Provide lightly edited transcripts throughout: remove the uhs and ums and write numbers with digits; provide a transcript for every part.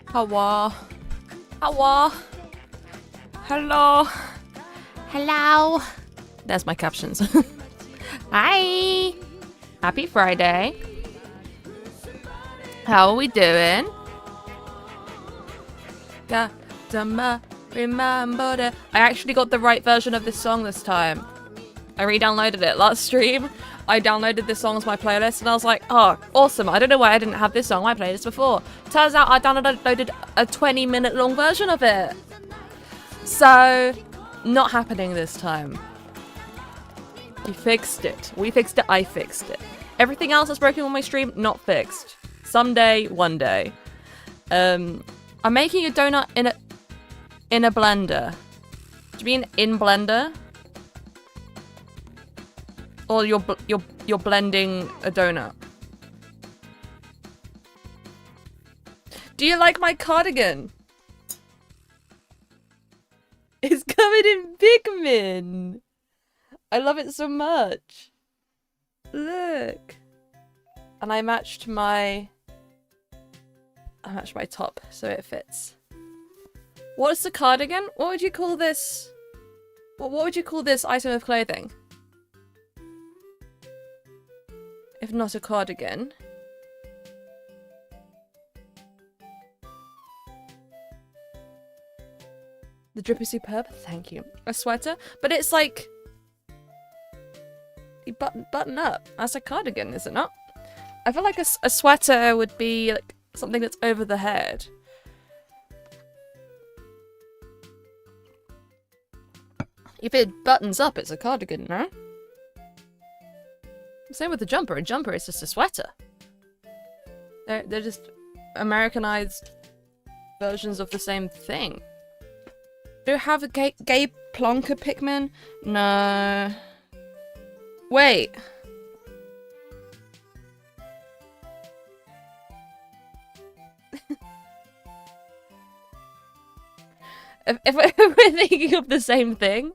Hawa. Hawa. Hello. Hello. There's my captions. Hi. Happy Friday. How are we doing? Remember that I actually got the right version of this song this time. I re-downloaded it last stream. I downloaded this song as my playlist and I was like, oh, awesome. I don't know why I didn't have this song on my playlist before. Turns out I downloaded a 20-minute long version of it. So, not happening this time. We fixed it. We fixed it. I fixed it. Everything else that's broken on my stream, not fixed. Someday, one day. I'm making a donut in a blender. Do you mean in blender? Or you're blending a donut? Do you like my cardigan? It's covered in pigment. I love it so much. Look. And I matched my top so it fits. What's the cardigan? What would you call this? What would you call this item of clothing? If not a cardigan. The drip is superb. Thank you. A sweater, but it's like you button up. That's a cardigan, is it not? I feel like a sweater would be like something that's over the head. If it buttons up, it's a cardigan, no? Same with the jumper. A jumper is just a sweater. They're just Americanized versions of the same thing. Do you have a gay plonker Pikmin? No. Wait. if we're thinking of the same thing,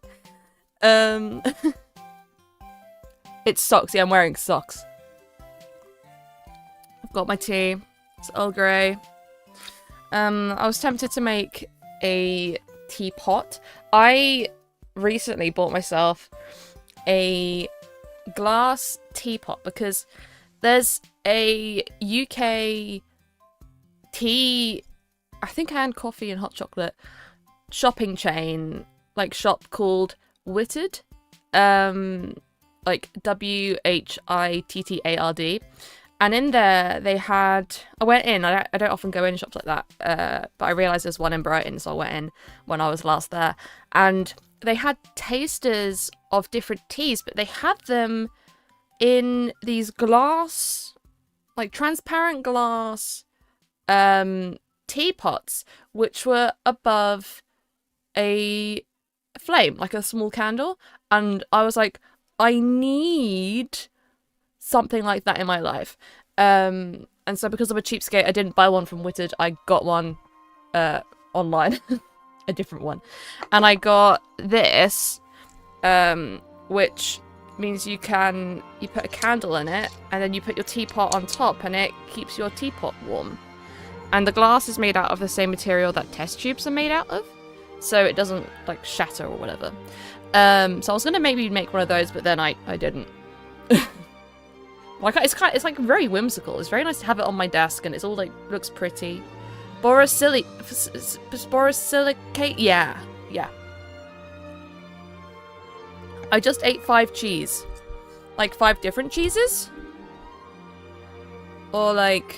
it's socks. Yeah, I'm wearing socks. I've got my tea. It's Earl Grey. I was tempted to make a teapot. I recently bought myself a glass teapot because there's a UK tea, I think, and coffee and hot chocolate shopping chain, like shop called Wittard, like WHITTARD, and in there they had, I went in, I don't often go in shops like that, but I realised there's one in Brighton, so I went in when I was last there, and they had tasters of different teas, but they had them in these glass, like transparent glass teapots, which were above a flame, like a small candle, and I was like, I need something like that in my life. And so because I'm a cheapskate, I didn't buy one from Wittard. I got one online, a different one. And I got this, which means you put a candle in it, and then you put your teapot on top, and it keeps your teapot warm. And the glass is made out of the same material that test tubes are made out of, so it doesn't like shatter or whatever. So I was gonna maybe make one of those, but then I didn't. Like it's like very whimsical. It's very nice to have it on my desk, and it's all like looks pretty. Borosilicate, yeah. I just ate 5 cheese, like 5 different cheeses, or like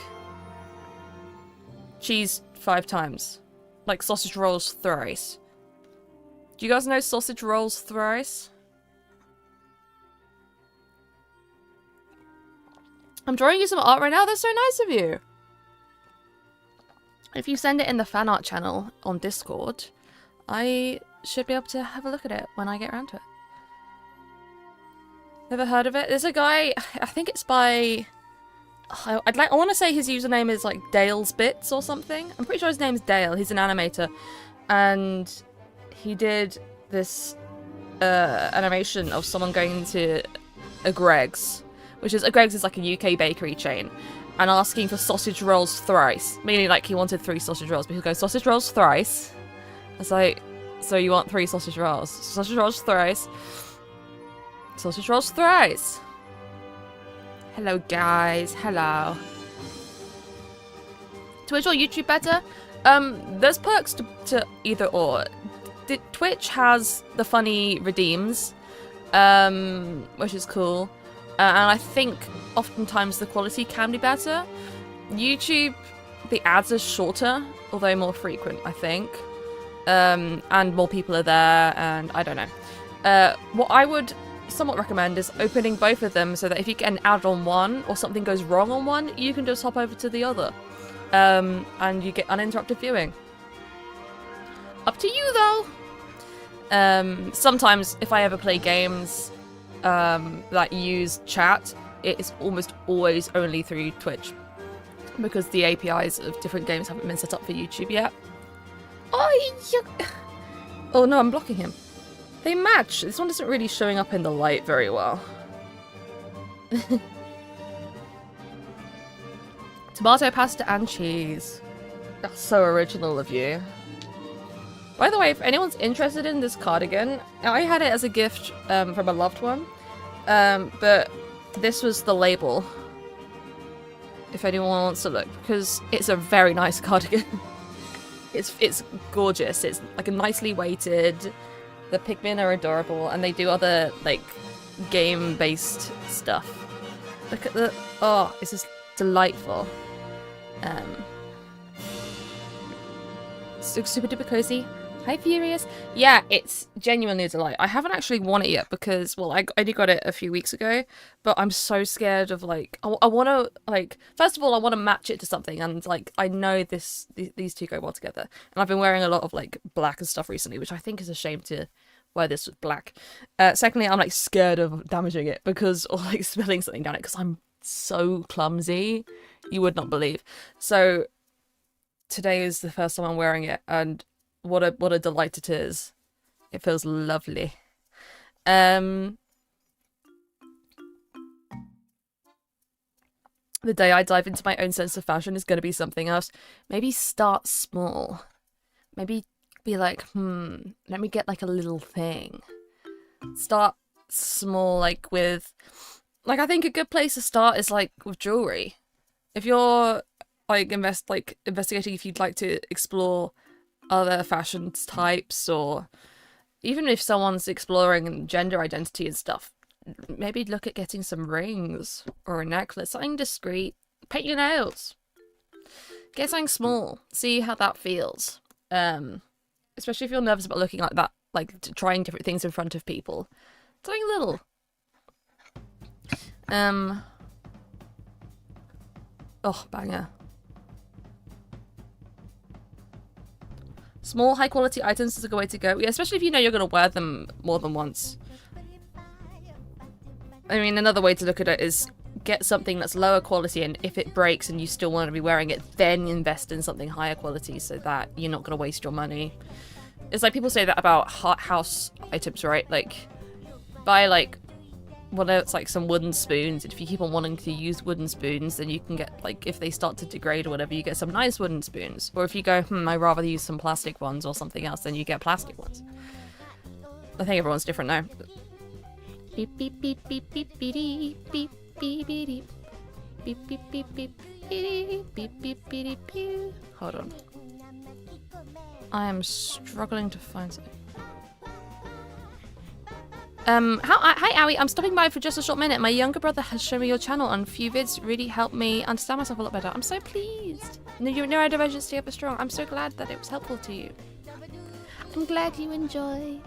cheese 5 times, like sausage rolls thrice. Do you guys know sausage rolls thrice? I'm drawing you some art right now. That's so nice of you. If you send it in the fan art channel on Discord, I should be able to have a look at it when I get around to it. Never heard of it? There's a guy, I think it's by I want to say his username is like Dale's Bits or something. I'm pretty sure his name's Dale. He's an animator, and he did this animation of someone going into a Greggs, a Greggs is like a UK bakery chain, and asking for sausage rolls thrice, meaning like he wanted 3 sausage rolls, but he'll go sausage rolls thrice. It's like, so you want 3 sausage rolls? Sausage rolls thrice. Sausage rolls thrice. Hello guys, hello. Twitch or YouTube better? There's perks to either or. Twitch has the funny redeems, which is cool. And I think oftentimes the quality can be better. YouTube, the ads are shorter, although more frequent, I think. And more people are there, and I don't know. What I would somewhat recommend is opening both of them so that if you get an ad on one or something goes wrong on one, you can just hop over to the other. And you get uninterrupted viewing. Up to you though. Sometimes if I ever play games that use chat, it is almost always only through Twitch because the APIs of different games haven't been set up for YouTube yet. Oh no, I'm blocking him. They match. This one isn't really showing up in the light very well. Tomato pasta and cheese. That's so original of you. By the way, if anyone's interested in this cardigan, I had it as a gift from a loved one, but this was the label. If anyone wants to look, because it's a very nice cardigan. It's gorgeous. It's like a nicely weighted. The pigmen are adorable, and they do other like game-based stuff. Look at the this is delightful. Super duper cozy. Hi Furious. Yeah, it's genuinely a delight. I haven't actually worn it yet because, well, I only got it a few weeks ago, but I'm so scared of like, I want to like, first of all, I want to match it to something, and like, I know these two go well together, and I've been wearing a lot of like black and stuff recently, which I think is a shame to wear this with black. Secondly, I'm like scared of damaging it because, or like spilling something down it because I'm so clumsy, you would not believe. So today is the first time I'm wearing it, and what a delight it is. It feels lovely. The day I dive into my own sense of fashion is going to be something else. Maybe start small. Maybe be like, let me get like a little thing. Start small, like with, like, I think a good place to start is like with jewelry. If you're like investigating if you'd like to explore other fashion types, or even if someone's exploring gender identity and stuff, maybe look at getting some rings or a necklace, something discreet. Paint your nails. Get something small. See how that feels. Especially if you're nervous about looking like that, like trying different things in front of people. Something little. Oh, banger. Small, high-quality items is a good way to go. Yeah, especially if you know you're going to wear them more than once. I mean, another way to look at it is get something that's lower quality, and if it breaks and you still want to be wearing it, then invest in something higher quality so that you're not going to waste your money. It's like people say that about house items, right? Like, buy like, well, it's like some wooden spoons, and if you keep on wanting to use wooden spoons, then you can get, like, if they start to degrade or whatever, you get some nice wooden spoons. Or if you go, I'd rather use some plastic ones or something else, then you get plastic ones. I think everyone's different now. Beep beep beep beep beep beep beep beep beep beep beep beep beep beep beep beep beep beep. Hold on. I am struggling to find something. Hi Owie, I'm stopping by for just a short minute. My younger brother has shown me your channel, and a few vids really helped me understand myself a lot better. I'm so pleased. Neurodivergence ever strong. I'm so glad that it was helpful to you. I'm glad you enjoyed.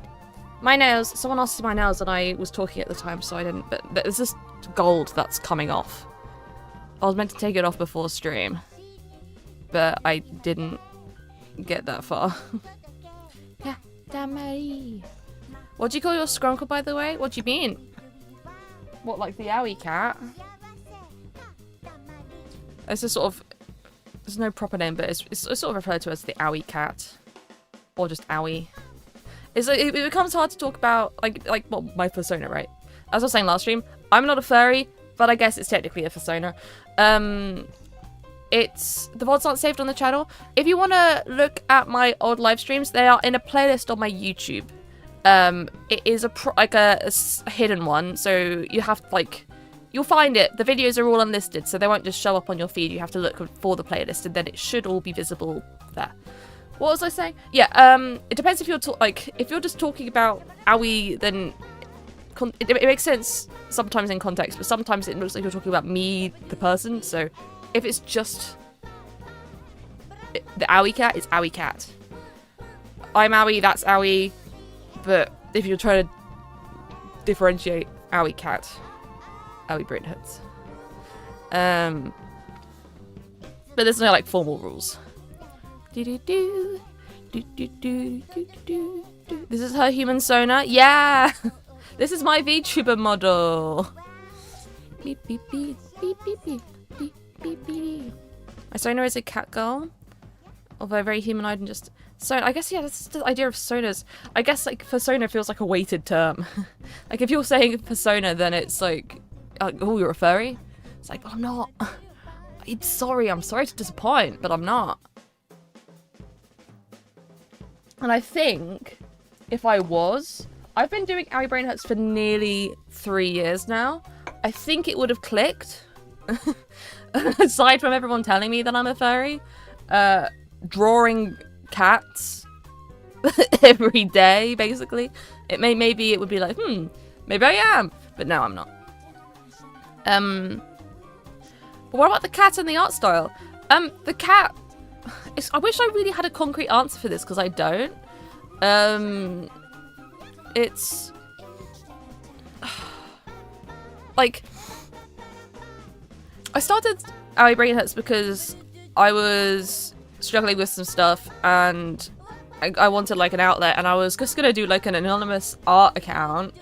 My nails. Someone asked to see my nails, and I was talking at the time, so I didn't. But there's this gold that's coming off. I was meant to take it off before stream, but I didn't get that far. Yeah, Damari. What do you call your skrunkle, by the way? What do you mean? What, like the owie cat? It's a sort of, there's no proper name, but it's sort of referred to as the owie cat, or just owie. It becomes hard to talk about well, my persona, right? As I was saying last stream, I'm not a furry, but I guess it's technically a persona. The VODs aren't saved on the channel. If you want to look at my old live streams, they are in a playlist on my YouTube. It is a hidden one, so you have to, you'll find it. The videos are all unlisted, so they won't just show up on your feed. You have to look for the playlist, and then it should all be visible there. What was I saying? Yeah, it depends if you're if you're just talking about owie, then it makes sense sometimes in context, but sometimes it looks like you're talking about me, the person. So if it's just the owie cat, it's owie cat. I'm owie, that's owie. But if you're trying to differentiate owie cat, owie brain hurts. But there's no formal rules. This is her human Sona. Yeah, this is my VTuber model. Beep beep beep beep beep beep beep beep beep. My Sona is a cat girl, although very humanoid and just. So I guess, yeah, that's the idea of personas. I guess persona feels like a weighted term. If you're saying persona, then it's oh, you're a furry. It's but I'm not. I'm sorry to disappoint, but I'm not. And I think if I was, I've been doing Owie Brain Hurts for nearly 3 years now. I think it would have clicked. Aside from everyone telling me that I'm a furry, drawing cats every day, basically. Maybe it would be maybe I am, but no, I'm not. But what about the cat and the art style? The cat. I wish I really had a concrete answer for this because I don't. It's I started Owie Brain Hurts because I was struggling with some stuff and I wanted an outlet, and I was just gonna do an anonymous art account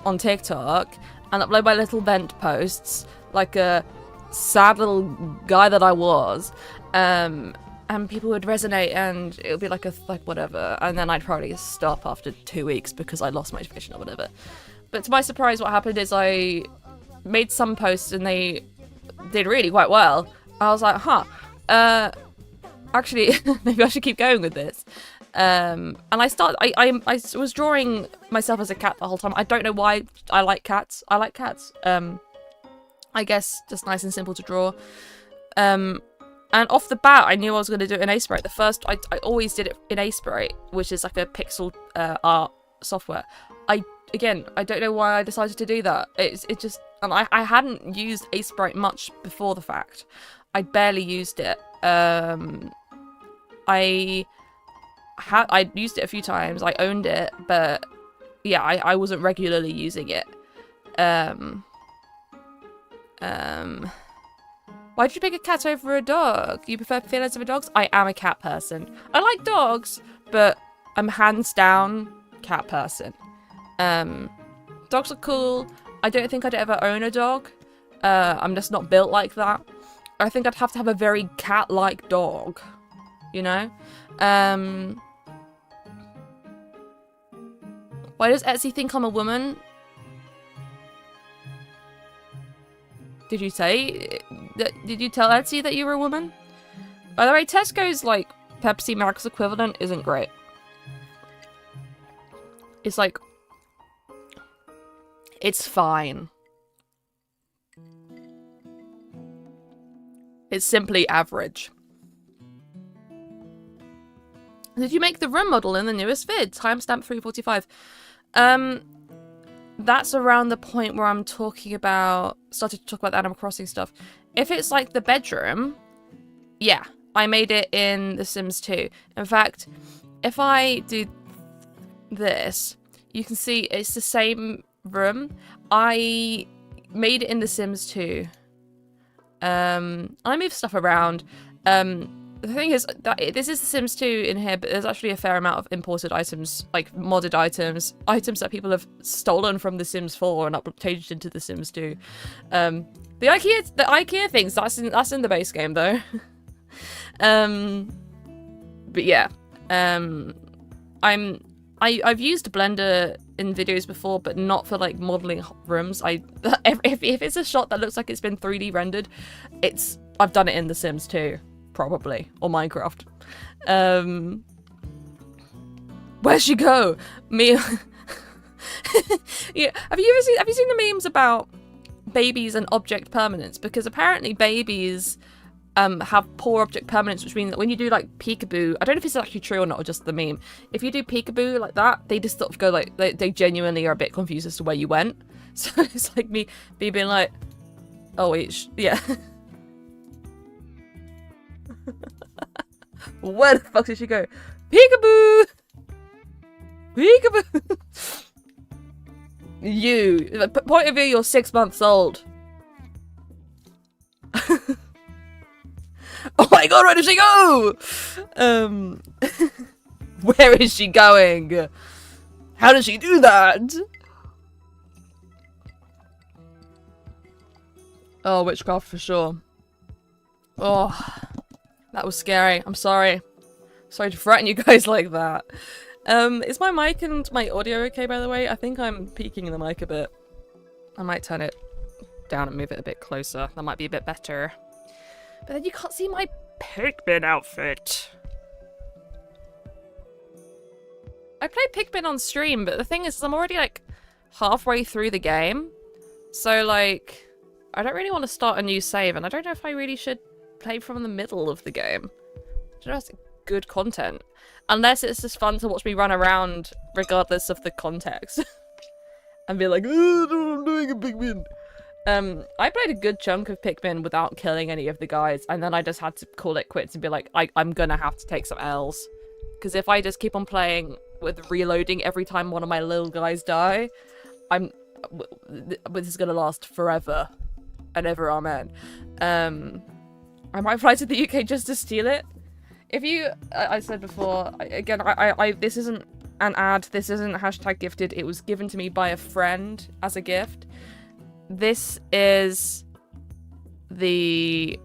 on TikTok and upload my little vent posts like a sad little guy that I was, and people would resonate and it would be whatever, and then I'd probably stop after 2 weeks because I lost motivation or whatever. But to my surprise, what happened is I made some posts and they did really quite well. I was like, actually, maybe I should keep going with this. And I was drawing myself as a cat the whole time. I don't know why I like cats. I like cats. I guess just nice and simple to draw. And off the bat, I knew I was going to do it in aseprite. I always did it in aseprite, which is like a pixel art software. I don't know why I decided to do that. It just, and I hadn't used aseprite much before the fact. I barely used it. I used it a few times. I owned it, but yeah, I wasn't regularly using it. Why did you pick a cat over a dog? You prefer feelings over dogs? I am a cat person. I like dogs, but I'm hands down cat person. Dogs are cool. I don't think I'd ever own a dog. I'm just not built like that. I think I'd have to have a very cat-like dog, you know? Why does Etsy think I'm a woman? Did you say that? Did you tell Etsy that you were a woman? By the way, Tesco's Pepsi Max equivalent isn't great. It's it's fine. It's simply average. Did you make the room model in the newest vid? Timestamp 345. That's around the point where I'm started to talk about the Animal Crossing stuff. If it's the bedroom, yeah, I made it in The Sims 2. In fact, if I do this, you can see it's the same room. I made it in The Sims 2. I move stuff around. The thing is that this is The Sims 2 in here, but there's actually a fair amount of imported items, modded items that people have stolen from The Sims 4 and changed into The Sims 2. The IKEA things, that's in the base game though. But yeah, I've used Blender in videos before, but not for like modeling rooms. If it's a shot that looks like it's been 3D rendered, I've done it in The Sims 2, probably, or Minecraft. Where'd she go? Me. Yeah. Have you seen the memes about babies and object permanence? Because apparently babies have poor object permanence, which means that when you do like peekaboo, I don't know if it's actually true or not, or just the meme. If you do peekaboo like that, they just sort of go like they genuinely are a bit confused as to where you went. So it's like me being like, oh wait, yeah. Where the fuck did she go? Peekaboo! Peekaboo! You, point of view, you're 6 months old. Oh my god, where did she go? Where is she going? How does she do that? Oh, witchcraft for sure. Oh, that was scary. I'm sorry. Sorry to frighten you guys like that. Is my mic and my audio okay, by the way? I think I'm peaking the mic a bit. I might turn it down and move it a bit closer. That might be a bit better. But then you can't see my Pikmin outfit. I played Pikmin on stream, but the thing is, I'm already like halfway through the game. So like, I don't really want to start a new save, and I don't know if I really should play from the middle of the game. I don't know if it's good content. Unless it's just fun to watch me run around regardless of the context. And be like, oh, I'm doing a Pikmin. I played a good chunk of Pikmin without killing any of the guys, and then I just had to call it quits and be like, I'm gonna have to take some L's. Because if I just keep on playing with reloading every time one of my little guys die, this is gonna last forever and ever, amen. I might fly to the UK just to steal it. If you, I said before, again, this isn't an ad, this isn't hashtag gifted, it was given to me by a friend as a gift. This is the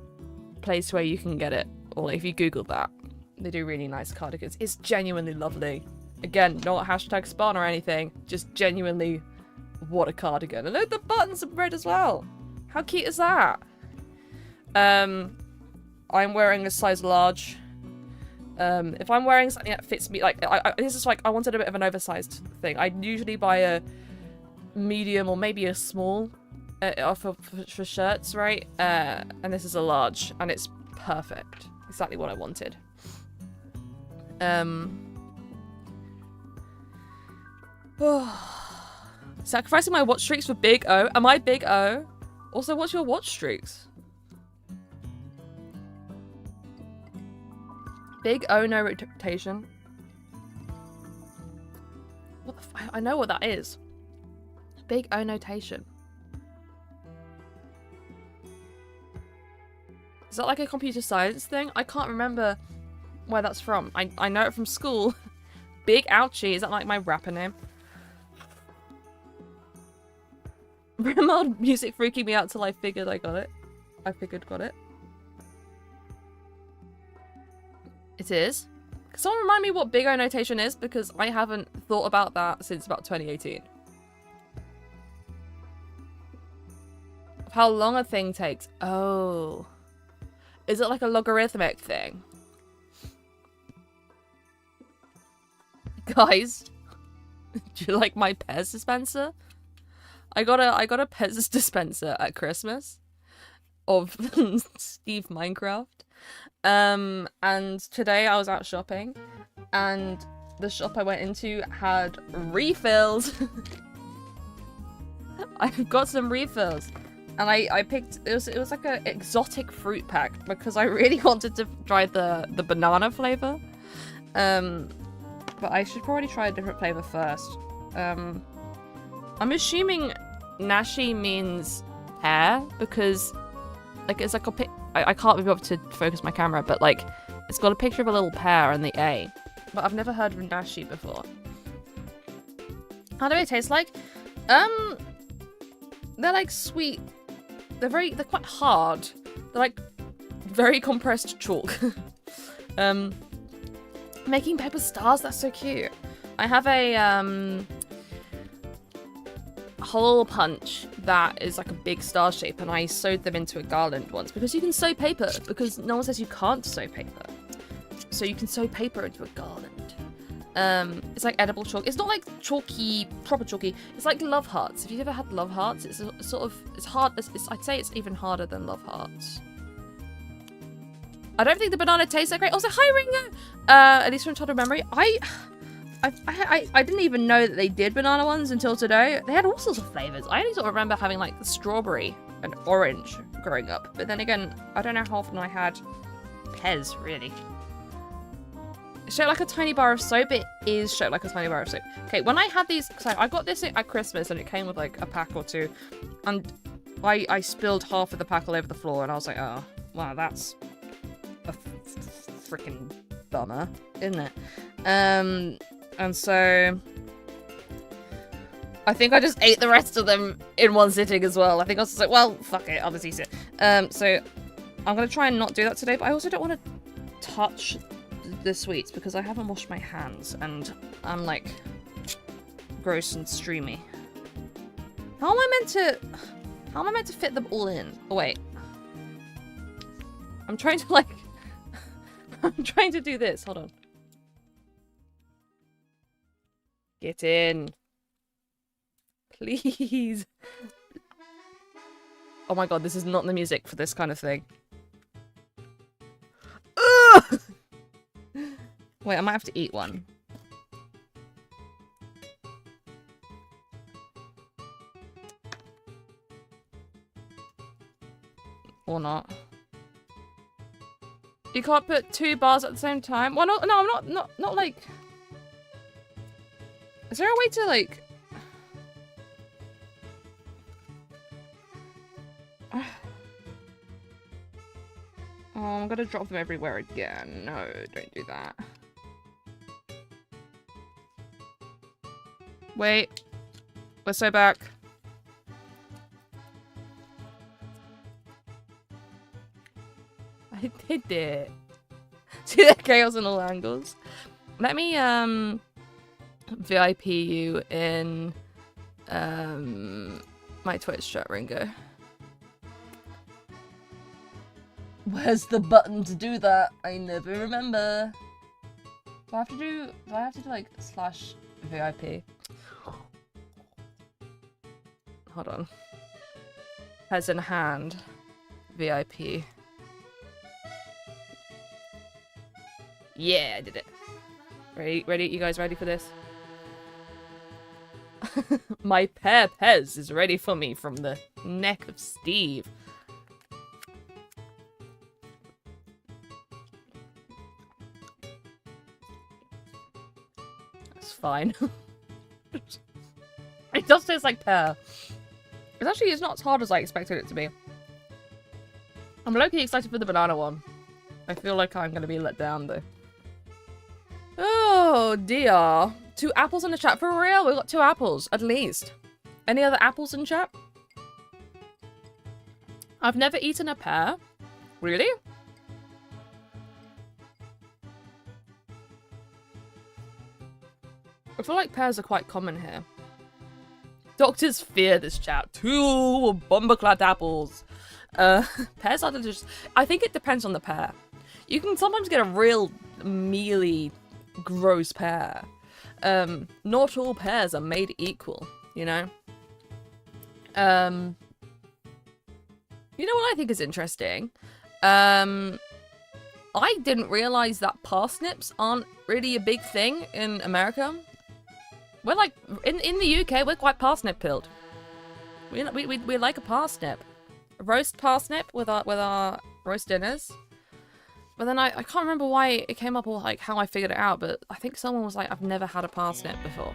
place where you can get it, or if you Google that, they do really nice cardigans. It's genuinely lovely. Again, not hashtag spawn or anything, just genuinely, what a cardigan. And look, the buttons are red as well. How cute is that? I'm wearing a size large. If I'm wearing something that fits me, like, this is like, I wanted a bit of an oversized thing. I usually buy a medium or maybe a small for shirts, right? And this is a large, and it's perfect. Exactly what I wanted. Sacrificing my watch streaks for Big O. Am I Big O? Also, what's your watch streaks? Big O, no rotation. What the I know what that is. Big O notation. Is that like a computer science thing? I can't remember where that's from. I know it from school. Big Ouchie, is that like my rapper name? Mild music freaking me out till I figured I got it. Got it. It is. Can someone remind me what Big O notation is? Because I haven't thought about that since about 2018. Of how long a thing takes. Oh. Is it like a logarithmic thing? Guys, do you like my Pez dispenser? I got a Pez dispenser at Christmas of Steve Minecraft. And today I was out shopping, and the shop I went into had refills. I've got some refills, and I picked, it was like an exotic fruit pack because I really wanted to try the banana flavor. But I should probably try a different flavor first. I'm assuming nashi means hair because like it's like a I can't be able to focus my camera, but like it's got a picture of a little pear and the A. But I've never heard of nashi before. How do they taste like? They're like sweet they're quite hard. They're like very compressed chalk. Making paper stars, that's so cute. I have a hole punch that is like a big star shape, and I sewed them into a garland once because you can sew paper, because no one says you can't sew paper. So you can sew paper into a garland. It's like edible chalk. It's not like chalky, proper chalky. It's like love hearts. If you've ever had love hearts, it's sort of, it's hard. I'd say it's even harder than love hearts. I don't think the banana tastes that great. Also, hi Ringo! At least from childhood memory. I didn't even know that they did banana ones until today. They had all sorts of flavors. I only sort of remember having like strawberry and orange growing up. But then again, I don't know how often I had Pez, really. Shaped like a tiny bar of soap. It is shaped like a tiny bar of soap. Okay, when I had these, so I got this at Christmas and it came with like a pack or two. And I spilled half of the pack all over the floor and I was like, oh, wow, that's a freaking bummer, isn't it? And so I think I just ate the rest of them in one sitting as well. I think I was just like, well, fuck it, I'll just eat it. So I'm gonna try and not do that today, but I also don't want to touch the sweets because I haven't washed my hands and I'm like gross and streamy. How am I meant to fit them all in? Oh wait. I'm trying to like I'm trying to do this. Hold on. Get in. Please. Oh my god, this is not the music for this kind of thing. Ugh! Wait, I might have to eat one. Or not. You can't put 2 bars at the same time? Well, no, I'm not like... Is there a way to, like... Oh, I'm gonna drop them everywhere again. No, don't do that. Wait. We're so back. I did it. See that chaos in all angles? Let me, VIP you in, my Twitch chat, Ringo. Where's the button to do that? I never remember. Do I have to do like /VIP? Hold on. Has in hand. VIP. Yeah, I did it. Ready? You guys ready for this? My pear Pez is ready for me from the neck of Steve. That's fine. It does taste like pear. It's not as hard as I expected it to be. I'm low-key excited for the banana one. I feel like I'm gonna be let down though. Oh dear. 2 apples in the chat. For real? We got 2 apples, at least. Any other apples in chat? I've never eaten a pear. Really? I feel like pears are quite common here. Doctors fear this chat. 2 bomber-clad apples. Pears are delicious. I think it depends on the pear. You can sometimes get a real mealy, gross pear. Not all pears are made equal, you know? You know what I think is interesting? I didn't realize that parsnips aren't really a big thing in America. We're like, in the UK, we're quite parsnip-pilled. We like a parsnip. A roast parsnip with our roast dinners. But then I can't remember why it came up or like how I figured it out, but I think someone was like, I've never had a parsnip before.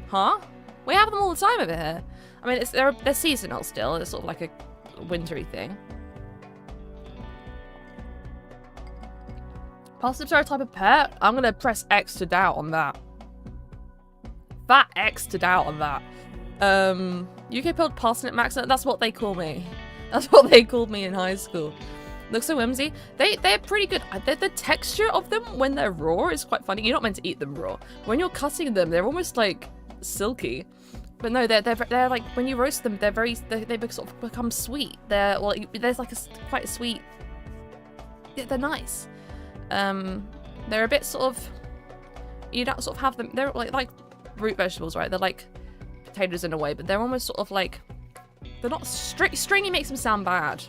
Huh? We have them all the time over here. I mean, they're seasonal still. It's sort of like a wintry thing. Parsnips are a type of pear? I'm gonna press X to doubt on that. Fat X to doubt on that. UK pilled parsnip maxer, that's what they call me. That's what they called me in high school. Looks so whimsy. They're pretty good. The texture of them when they're raw is quite funny. You're not meant to eat them raw. When you're cutting them, they're almost like silky. But no, they're like when you roast them, they sort of become sweet. There's like quite a sweet. Yeah, they're nice. They're a bit sort of. You don't sort of have them. They're like root vegetables, right? They're like potatoes in a way, but they're almost sort of like. They're not stringy. Makes them sound bad.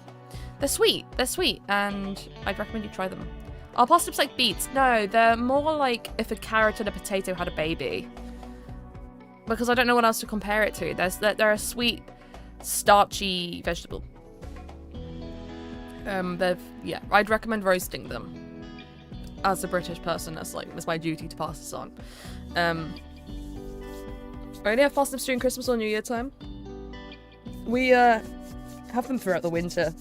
They're sweet, and I'd recommend you try them. Are parsnips like beets? No, they're more like if a carrot and a potato had a baby. Because I don't know what else to compare it to. They're a sweet, starchy vegetable. I'd recommend roasting them. As a British person, that's my duty to pass this on. I only have parsnips during Christmas or New Year time. We have them throughout the winter.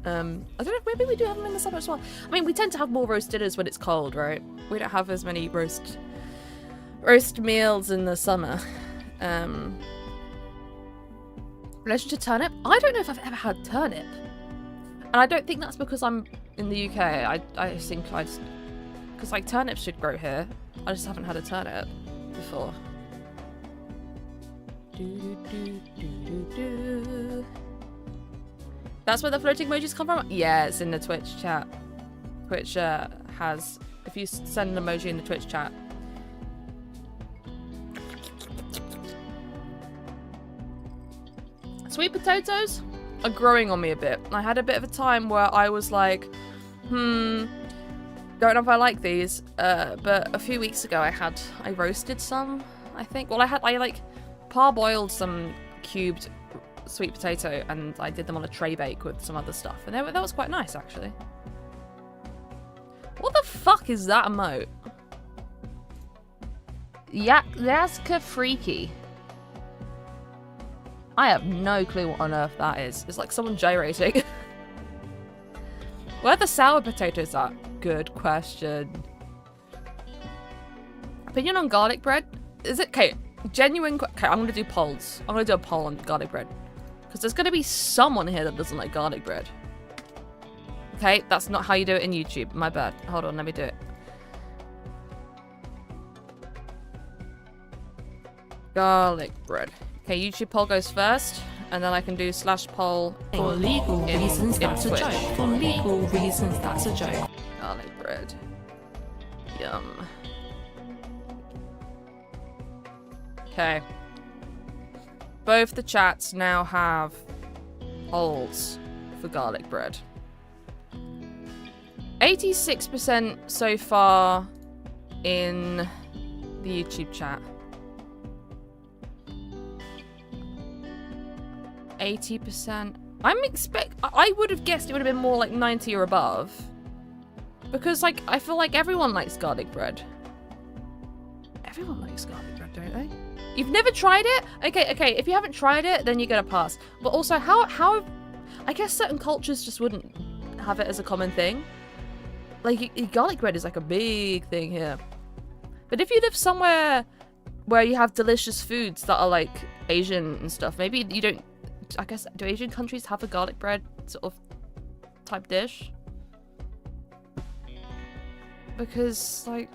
I don't know, maybe we do have them in the summer as well. I mean, we tend to have more roast dinners when it's cold, right? We don't have as many roast meals in the summer. Relation to turnip? I don't know if I've ever had turnip. And I don't think that's because I'm in the UK. I think because like turnips should grow here. I just haven't had a turnip before. That's where the floating emojis come from? Yeah, it's in the Twitch chat. Twitch has... If you send an emoji in the Twitch chat. Sweet potatoes are growing on me a bit. I had a bit of a time where I was like, don't know if I like these. But a few weeks ago I roasted some, I think. Well, I like parboiled some cubed sweet potato and I did them on a tray bake with some other stuff, and that was quite nice actually. What the fuck is that emote? Yaska Freaky. I have no clue what on earth that is. It's like someone gyrating. Where are the sour potatoes at? Good question. Opinion on garlic bread? Is it okay? Genuine. Okay, I'm gonna do polls. I'm gonna do a poll on garlic bread. Because there's going to be someone here that doesn't like garlic bread. Okay, that's not how you do it in YouTube. My bad. Hold on, let me do it. Garlic bread. Okay, YouTube poll goes first. And then I can do /poll. For legal reasons, that's a joke. For legal reasons, that's a joke. Garlic bread. Yum. Okay. Both the chats now have polls for garlic bread. 86% so far in the YouTube chat. 80%. I would have guessed it would have been more like 90 or above. Because like I feel like everyone likes garlic bread. Everyone likes garlic bread, don't they? You've never tried it? Okay, if you haven't tried it, then you get a pass. But also, how I guess certain cultures just wouldn't have it as a common thing. Like, garlic bread is like a big thing here. But if you live somewhere where you have delicious foods that are like Asian and stuff, maybe you don't, I guess, do Asian countries have a garlic bread sort of type dish? Because, like,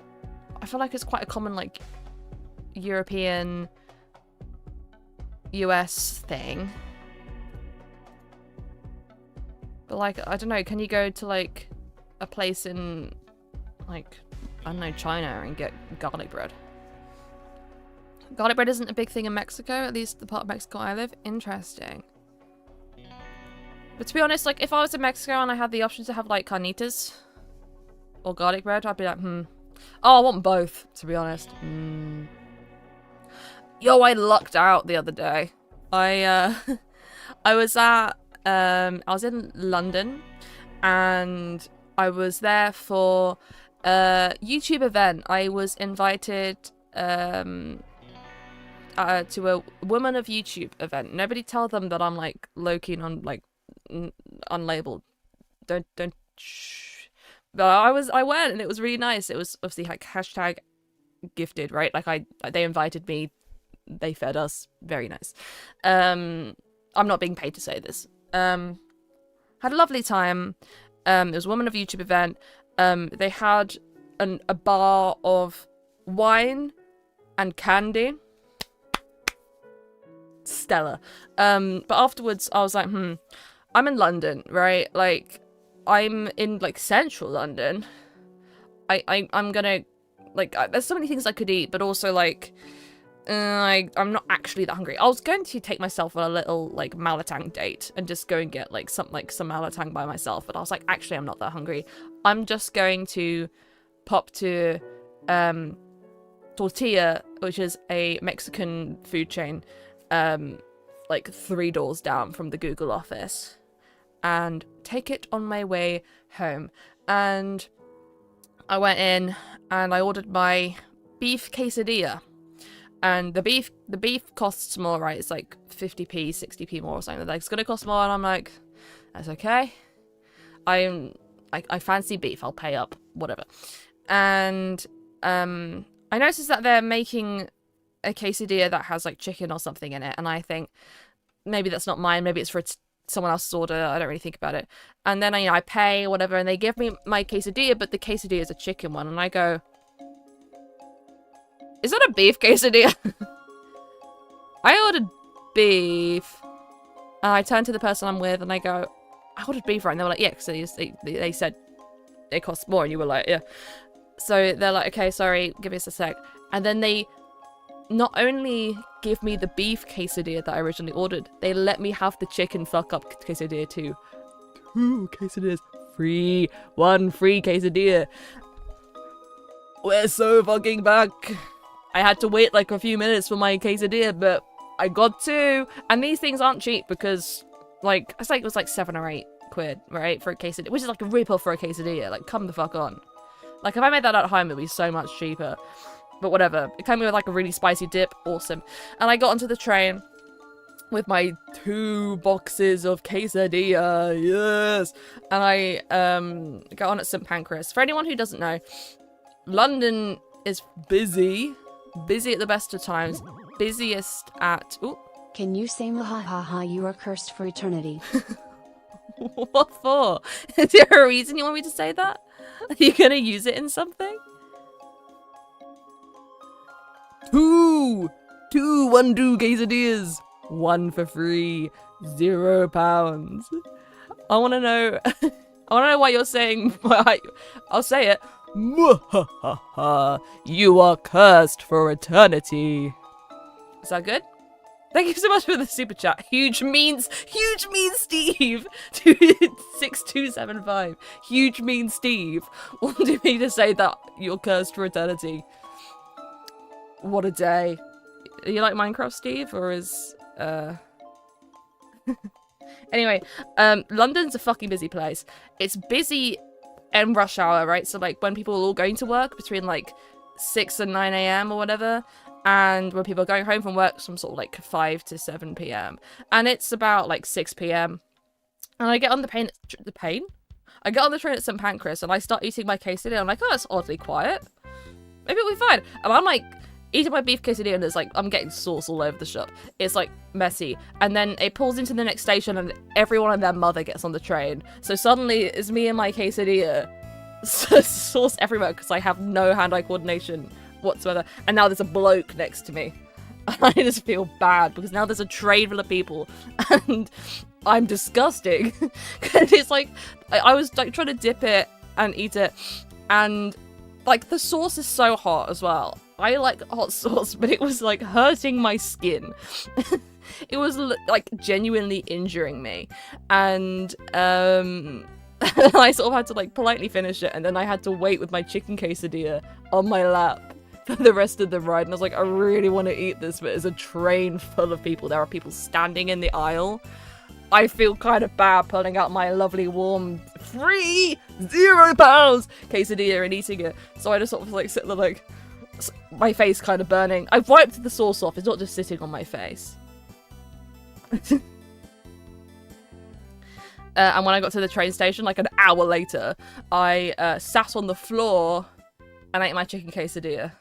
I feel like it's quite a common, like, European US thing. But like, I don't know, can you go to like a place in like, I don't know, China and get garlic bread? Garlic bread isn't a big thing in Mexico, at least the part of Mexico I live. Interesting. But to be honest, like if I was in Mexico and I had the option to have like carnitas or garlic bread, I'd be like, Oh, I want both, to be honest. Yo, I lucked out the other day. I was in London and I was there for a YouTube event. I was invited to a Women of YouTube event. Nobody tell them that I'm like low key on like unlabeled. Don't shh. But I went and it was really nice. It was obviously like hashtag gifted, right? Like they invited me. They fed us. Very nice. I'm not being paid to say this. Had a lovely time. It was a Woman of YouTube event. They had a bar of wine and candy. Stellar. But afterwards I was like, I'm in London, right? Like, I'm in like central London. I'm gonna like there's so many things I could eat, but also like I'm not actually that hungry. I was going to take myself on a little like Malatang date and just go and get like some Malatang by myself, but I was like, actually I'm not that hungry. I'm just going to pop to Tortilla, which is a Mexican food chain, like 3 doors down from the Google office, and take it on my way home. And I went in and I ordered my beef quesadilla. And the beef costs more, right? It's like 50p, 60p more or something. Like, it's gonna cost more, and I'm like, that's okay. I fancy beef. I'll pay up, whatever. And I noticed that they're making a quesadilla that has like chicken or something in it, and I think maybe that's not mine. Maybe it's for someone else's order. I don't really think about it. And then I pay whatever, and they give me my quesadilla, but the quesadilla is a chicken one, and I go, is that a beef quesadilla? I ordered beef. And I turned to the person I'm with and I go, I ordered beef, right? And they were like, yeah, because they said it costs more. And you were like, yeah. So they're like, okay, sorry, give us a sec. And then they not only give me the beef quesadilla that I originally ordered, they let me have the chicken fuck up quesadilla too. 2 quesadillas. Free. 1 free quesadilla. We're so fucking back. I had to wait like a few minutes for my quesadilla, but I got 2. And these things aren't cheap because, like, I think it was like 7 or 8 quid, right, for a quesadilla, which is like a rip-off for a quesadilla. Like, come the fuck on. Like, if I made that at home, it'd be so much cheaper. But whatever. It came with like a really spicy dip. Awesome. And I got onto the train with my 2 boxes of quesadilla. Yes. And I got on at St. Pancras. For anyone who doesn't know, London is busy. Busy at the best of times. Busiest at... Ooh. Can you say ha you are cursed for eternity? What for? Is there a reason you want me to say that? Are you gonna use it in something? 2 1-2 quesadillas. 1 for free. £0. I wanna know... I wanna know why you're saying... I'll say it. You are cursed for eternity. Is that good? Thank you so much for the super chat. Huge mean Steve. 6275. Huge mean Steve wanted me to say that you're cursed for eternity. What a day. Are you like Minecraft, Steve, or is Anyway, London's a fucking busy place. It's busy in rush hour, right? So like when people are all going to work between like 6 and 9 a.m. or whatever, and when people are going home from work from sort of like 5 to 7 p.m. And it's about like 6 p.m. and I get on I get on the train at St. Pancras and I start eating my quesadilla. I'm like, oh, that's oddly quiet. Maybe it'll be fine. And I'm like eating my beef quesadilla and it's like, I'm getting sauce all over the shop. It's like messy. And then it pulls into the next station and everyone and their mother gets on the train. So suddenly it's me and my quesadilla. Sauce everywhere because I have no hand-eye coordination whatsoever. And now there's a bloke next to me. And I just feel bad because now there's a train full of people and I'm disgusting. And it's like, I was like trying to dip it and eat it. And like the sauce is so hot as well. I like hot sauce, but it was like hurting my skin. It was like genuinely injuring me. And I sort of had to like politely finish it, and then I had to wait with my chicken quesadilla on my lap for the rest of the ride. And I was like, I really want to eat this, but there's a train full of people. There are people standing in the aisle. I feel kind of bad pulling out my lovely warm free £0 quesadilla and eating it. So I just sort of like sit there like my face kind of burning. I've wiped the sauce off. It's not just sitting on my face. And when I got to the train station, like an hour later, I sat on the floor and ate my chicken quesadilla.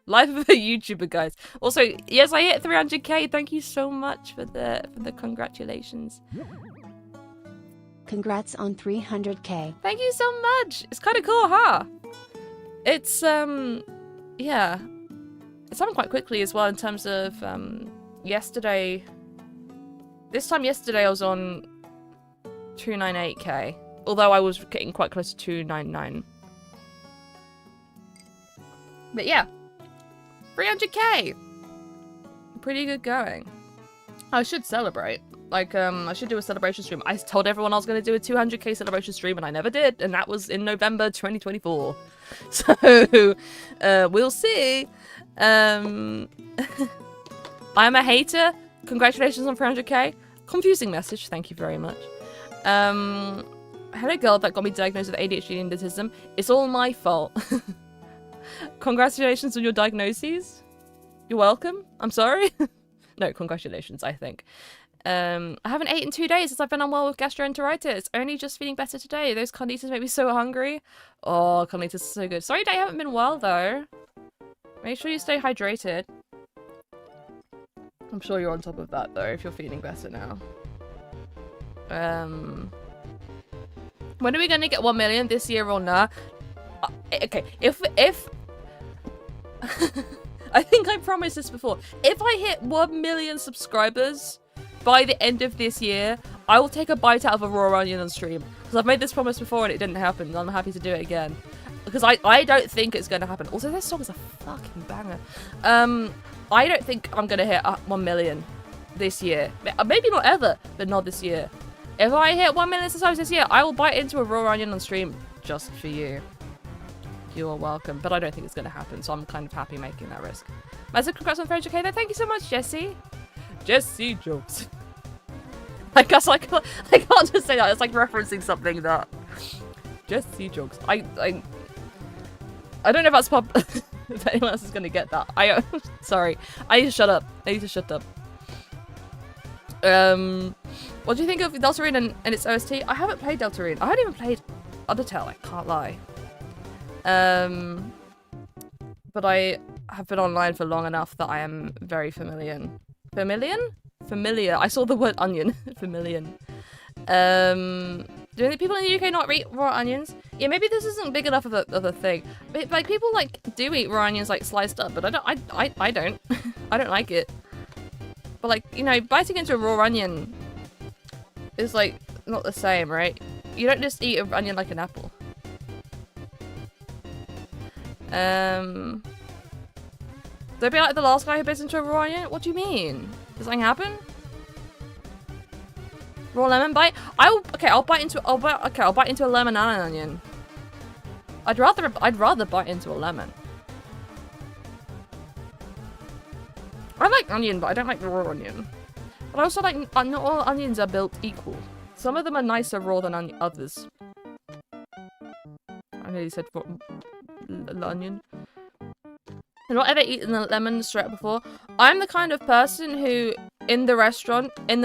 Life of a YouTuber, guys. Also, yes, I hit 300k. Thank you so much for the congratulations. Congrats on 300k. Thank you so much. It's kind of cool, huh? It's, yeah. It's happened quite quickly as well in terms of, yesterday. This time yesterday I was on 298k. Although I was getting quite close to 299. But yeah. 300k! Pretty good going. I should celebrate. Like, I should do a celebration stream. I told everyone I was going to do a 200k celebration stream, and I never did. And that was in November 2024. So, we'll see. I'm a hater. Congratulations on 300k. Confusing message. Thank you very much. Hello, girl that got me diagnosed with ADHD and autism. It's all my fault. Congratulations on your diagnoses. You're welcome. I'm sorry. No, congratulations, I think. I haven't eaten in 2 days as I've been unwell with gastroenteritis. Only just feeling better today. Those carnitas make me so hungry. Oh, carnitas are so good. Sorry that you haven't been well, though. Make sure you stay hydrated. I'm sure you're on top of that, though, if you're feeling better now. When are we going to get 1 million? This year or not? Okay, if... I think I promised this before. If I hit 1 million subscribers by the end of this year, I will take a bite out of a raw onion on stream. Because I've made this promise before and it didn't happen. And I'm happy to do it again. Because I don't think it's going to happen. Also, this song is a fucking banger. I don't think I'm going to hit 1 million this year. Maybe not ever, but not this year. If I hit 1 million subscribers this year, I will bite into a raw onion on stream just for you. You are welcome, but I don't think it's going to happen, so I'm kind of happy making that risk. Massive congrats on 300k though. Thank you so much, Jessie. Jessie jokes. I guess I can't just say that. It's like referencing something that... Jessie jokes. I don't know if that's if anyone else is going to get that. Sorry. I need to shut up. What do you think of Deltarune and its OST? I haven't played Deltarune. I haven't even played Undertale, I can't lie. But I have been online for long enough that I am very familiar. Familiar? I saw the word onion. Familiar. Do any people in the UK not eat raw onions? Yeah, maybe this isn't big enough of a thing. But, like, people do eat raw onions like sliced up, but I don't. I don't like it. But like, you know, biting into a raw onion is like not the same, right? You don't just eat an onion like an apple. Don't be like the last guy who bit into a raw onion? What do you mean? Does something happen? Raw lemon bite? I'll bite into a lemon and an onion. I'd rather bite into a lemon. I like onion, but I don't like the raw onion. But I also like not all onions are built equal. Some of them are nicer raw than others. I nearly said onion. I've not ever eaten a lemon straight up before. I'm the kind of person who, in the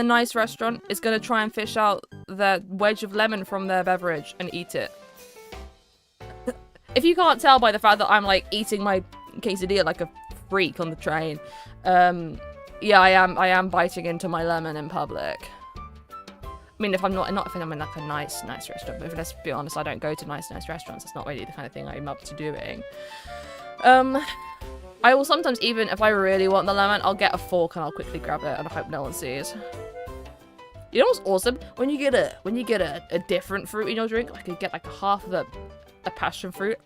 nice restaurant, is going to try and fish out the wedge of lemon from their beverage and eat it. If you can't tell by the fact that I'm like eating my quesadilla like a freak on the train, yeah, I am biting into my lemon in public. I mean, if I'm not if I'm in like a nice restaurant, but let's be honest, I don't go to nice restaurants. It's not really the kind of thing I'm up to doing. I will sometimes, even if I really want the lemon, I'll get a fork and I'll quickly grab it and I hope no one sees. You know what's awesome? When you get a different fruit in your drink, like you get like half of a passion fruit.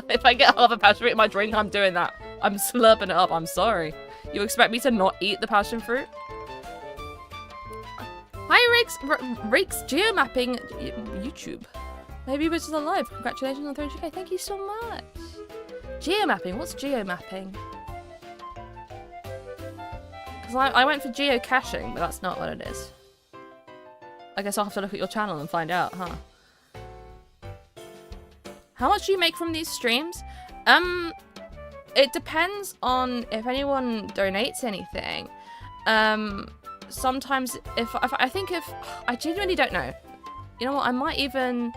If I get half a passion fruit in my drink, I'm doing that. I'm slurping it up. I'm sorry. You expect me to not eat the passion fruit? Hi, Rix Geomapping YouTube. Maybe we're just alive. Congratulations on 300k. Thank you so much. Geomapping. What's geomapping? Because I went for geocaching, but that's not what it is. I guess I'll have to look at your channel and find out, huh? How much do you make from these streams? It depends on if anyone donates anything. Sometimes if I genuinely don't know. You know what? I might even.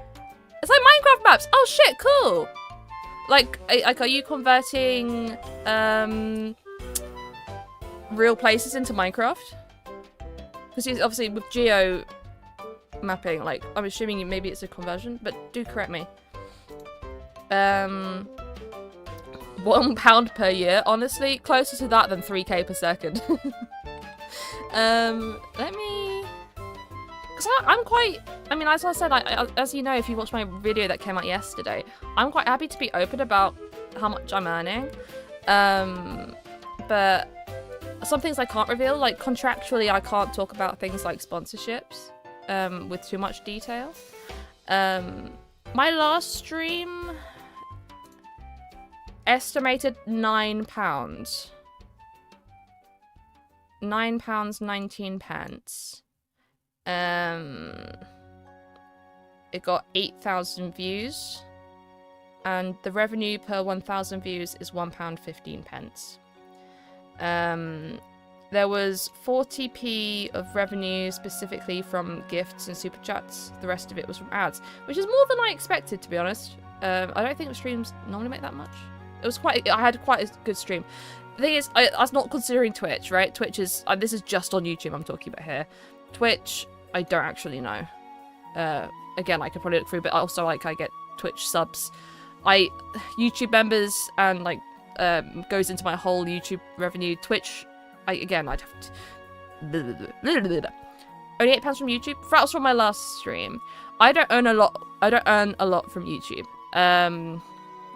It's like Minecraft maps. Oh shit! Cool. Like, are you converting real places into Minecraft? Because obviously with geo mapping, like, I'm assuming maybe it's a conversion, but do correct me. £1 per year, honestly, closer to that than 3k per second. Let me... Because I'm quite... I mean, as I said, as you know, if you watched my video that came out yesterday, I'm quite happy to be open about how much I'm earning. But some things I can't reveal, like contractually I can't talk about things like sponsorships with too much detail. My last stream estimated £9. £9, 19 pence. It got 8,000 views, and the revenue per 1,000 views is £1.15 pence. There was 40p of revenue specifically from gifts and super chats. The rest of it was from ads, which is more than I expected, to be honest. I don't think streams normally make that much. It was quite... I had quite a good stream. The thing is, I was not considering Twitch, right? Twitch is... this is just on YouTube I'm talking about here. Twitch, I don't actually know. Again, I could probably look through, but also, like, I get Twitch subs. YouTube members and, like, goes into my whole YouTube revenue. Twitch, I'd have to... Only £8 from YouTube. That was from my last stream. I don't earn a lot from YouTube.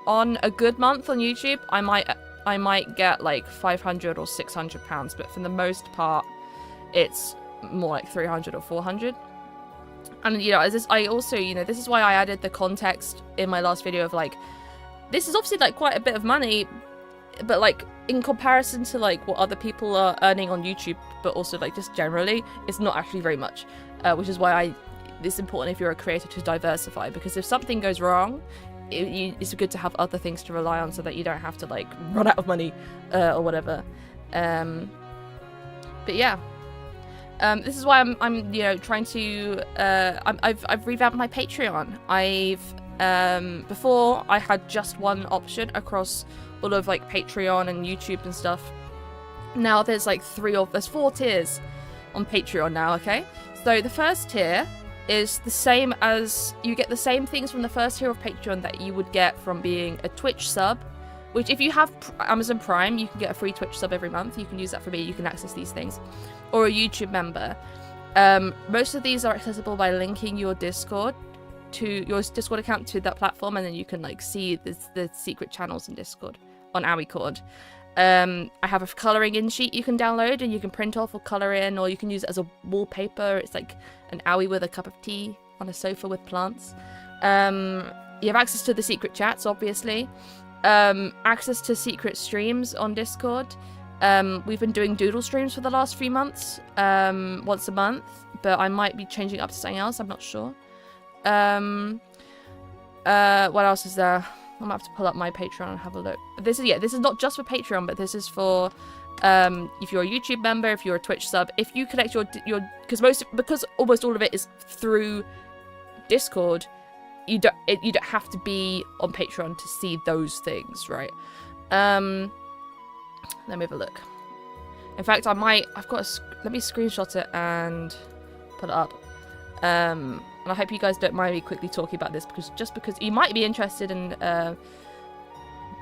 On a good month on YouTube, I might get like £500 or £600, but for the most part, it's more like 300 or 400. And I also, this is why I added the context in my last video of like, this is obviously like quite a bit of money, but like in comparison to like what other people are earning on YouTube, but also like just generally, it's not actually very much. Which is why it's important if you're a creator to diversify, because if something goes wrong, it's good to have other things to rely on so that you don't have to like run out of money or whatever. But yeah, this is why I'm trying to I've revamped my Patreon. Before I had just one option across all of like Patreon and YouTube and stuff. Now there's like there's 4 tiers on Patreon now. Okay, so the first tier is the same as, you get the same things from the first tier of Patreon that you would get from being a Twitch sub, which if you have Amazon Prime, you can get a free Twitch sub every month. You can use that for me, you can access these things. Or a YouTube member. Most of these are accessible by linking your Discord account to that platform, and then you can like see the secret channels in Discord on AwiCord. I have a colouring in sheet you can download and you can print off or colour in, or you can use it as a wallpaper. It's like an owie with a cup of tea on a sofa with plants. You have access to the secret chats, obviously. Access to secret streams on Discord. We've been doing doodle streams for the last few months, once a month, but I might be changing it up to something else, I'm not sure. What else is there? I'm gonna have to pull up my Patreon and have a look. This is not just for Patreon, but this is for if you're a YouTube member, if you're a Twitch sub, if you collect your because almost all of it is through Discord, you don't have to be on Patreon to see those things, right? Let me have a look. In fact, let me screenshot it and put it up. And I hope you guys don't mind me quickly talking about this, because you might be interested in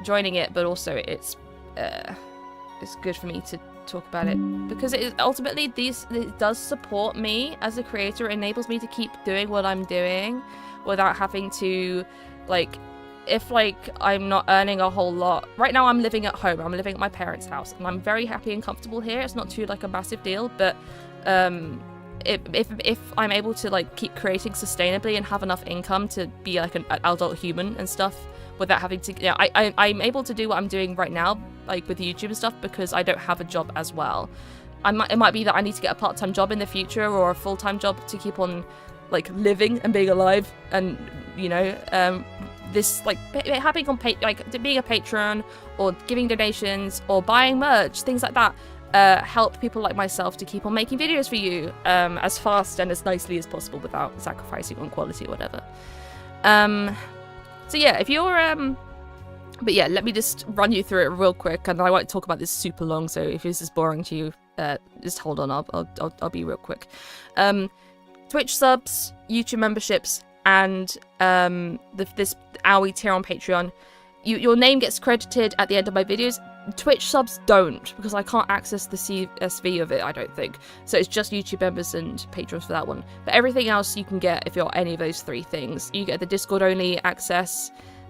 joining it, but also it's good for me to talk about it, because ultimately it does support me as a creator. It enables me to keep doing what I'm doing without having to, like, if like I'm not earning a whole lot. Right now I'm living at home. I'm living at my parents' house and I'm very happy and comfortable here. It's not too like a massive deal, but if I'm able to like keep creating sustainably and have enough income to be like an adult human and stuff without having to, I'm able to do what I'm doing right now, like with YouTube and stuff, because I don't have a job as well. It might be that I need to get a part-time job in the future or a full-time job to keep on like living and being alive, and this like having on being a patron or giving donations or buying merch, things like that, help people like myself to keep on making videos for you as fast and as nicely as possible without sacrificing on quality or whatever. So yeah, if you're but yeah, let me just run you through it real quick, and I won't talk about this super long, so if this is boring to you, Just hold on, I'll be real quick. Twitch subs, YouTube memberships, and this AOE tier on Patreon. Your name gets credited at the end of my videos. Twitch subs don't, because I can't access the CSV of it, I don't think. So it's just YouTube members and patrons for that one. But everything else you can get if you're any of those 3 things. You get the Discord only access,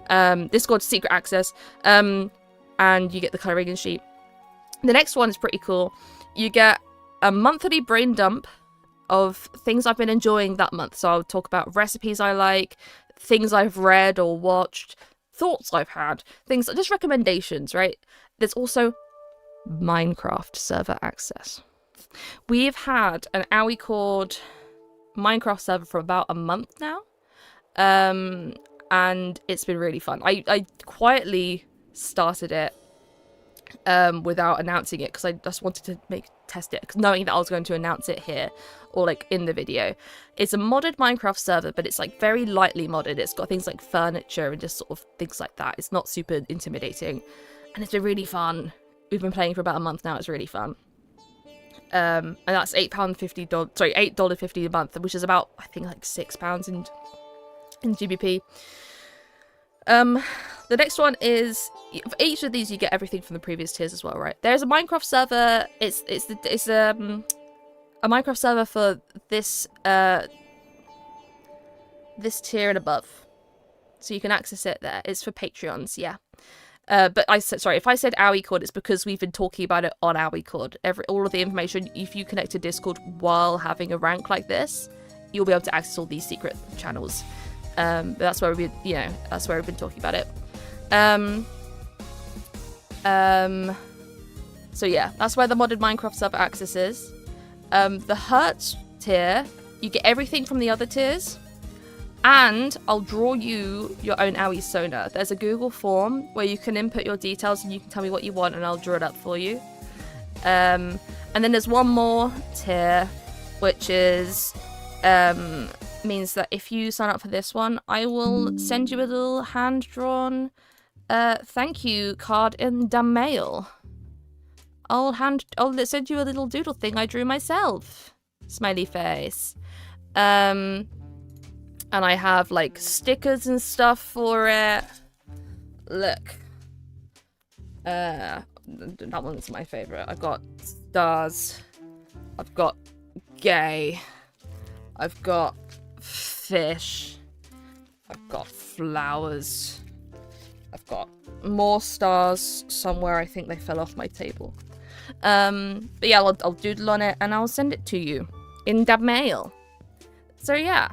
Discord secret access, and you get the colouring sheet. The next one is pretty cool. You get a monthly brain dump of things I've been enjoying that month. So I'll talk about recipes I like, things I've read or watched, thoughts I've had, things, just recommendations, right? There's also Minecraft server access. We've had an AOE called Minecraft server for about a month now, and it's been really fun. I quietly started it without announcing it, because I just wanted to test it, knowing that I was going to announce it here or like in the video. It's a modded Minecraft server, but it's like very lightly modded. It's got things like furniture and just sort of things like that. It's not super intimidating, and it's been really fun. We've been playing for about a month now. It's really fun. And that's $8.50 a month, which is about, I think, like £6 in GBP. The next one is, for each of these you get everything from the previous tiers as well, right? There's a Minecraft server. It's a Minecraft server for this this tier and above, so you can access it there. It's for Patreons, yeah. But if I said AOE Cord, it's because we've been talking about it on AOE Cord. All of the information, if you connect to Discord while having a rank like this, you'll be able to access all these secret channels. But that's where we've been talking about it. So yeah, that's where the modded Minecraft server access is. The Hertz tier, you get everything from the other tiers, and I'll draw you your own AOE Sona. There's a Google form where you can input your details and you can tell me what you want, and I'll draw it up for you. And then there's one more tier, which is means that if you sign up for this one, I will send you a little hand-drawn thank you card in the mail. I'll send you a little doodle thing I drew myself. Smiley face. And I have like stickers and stuff for it. Look. That one's my favorite. I've got stars. I've got gay. I've got fish. I've got flowers. I've got more stars somewhere. I think they fell off my table. But yeah, I'll doodle on it and I'll send it to you in the mail. So yeah,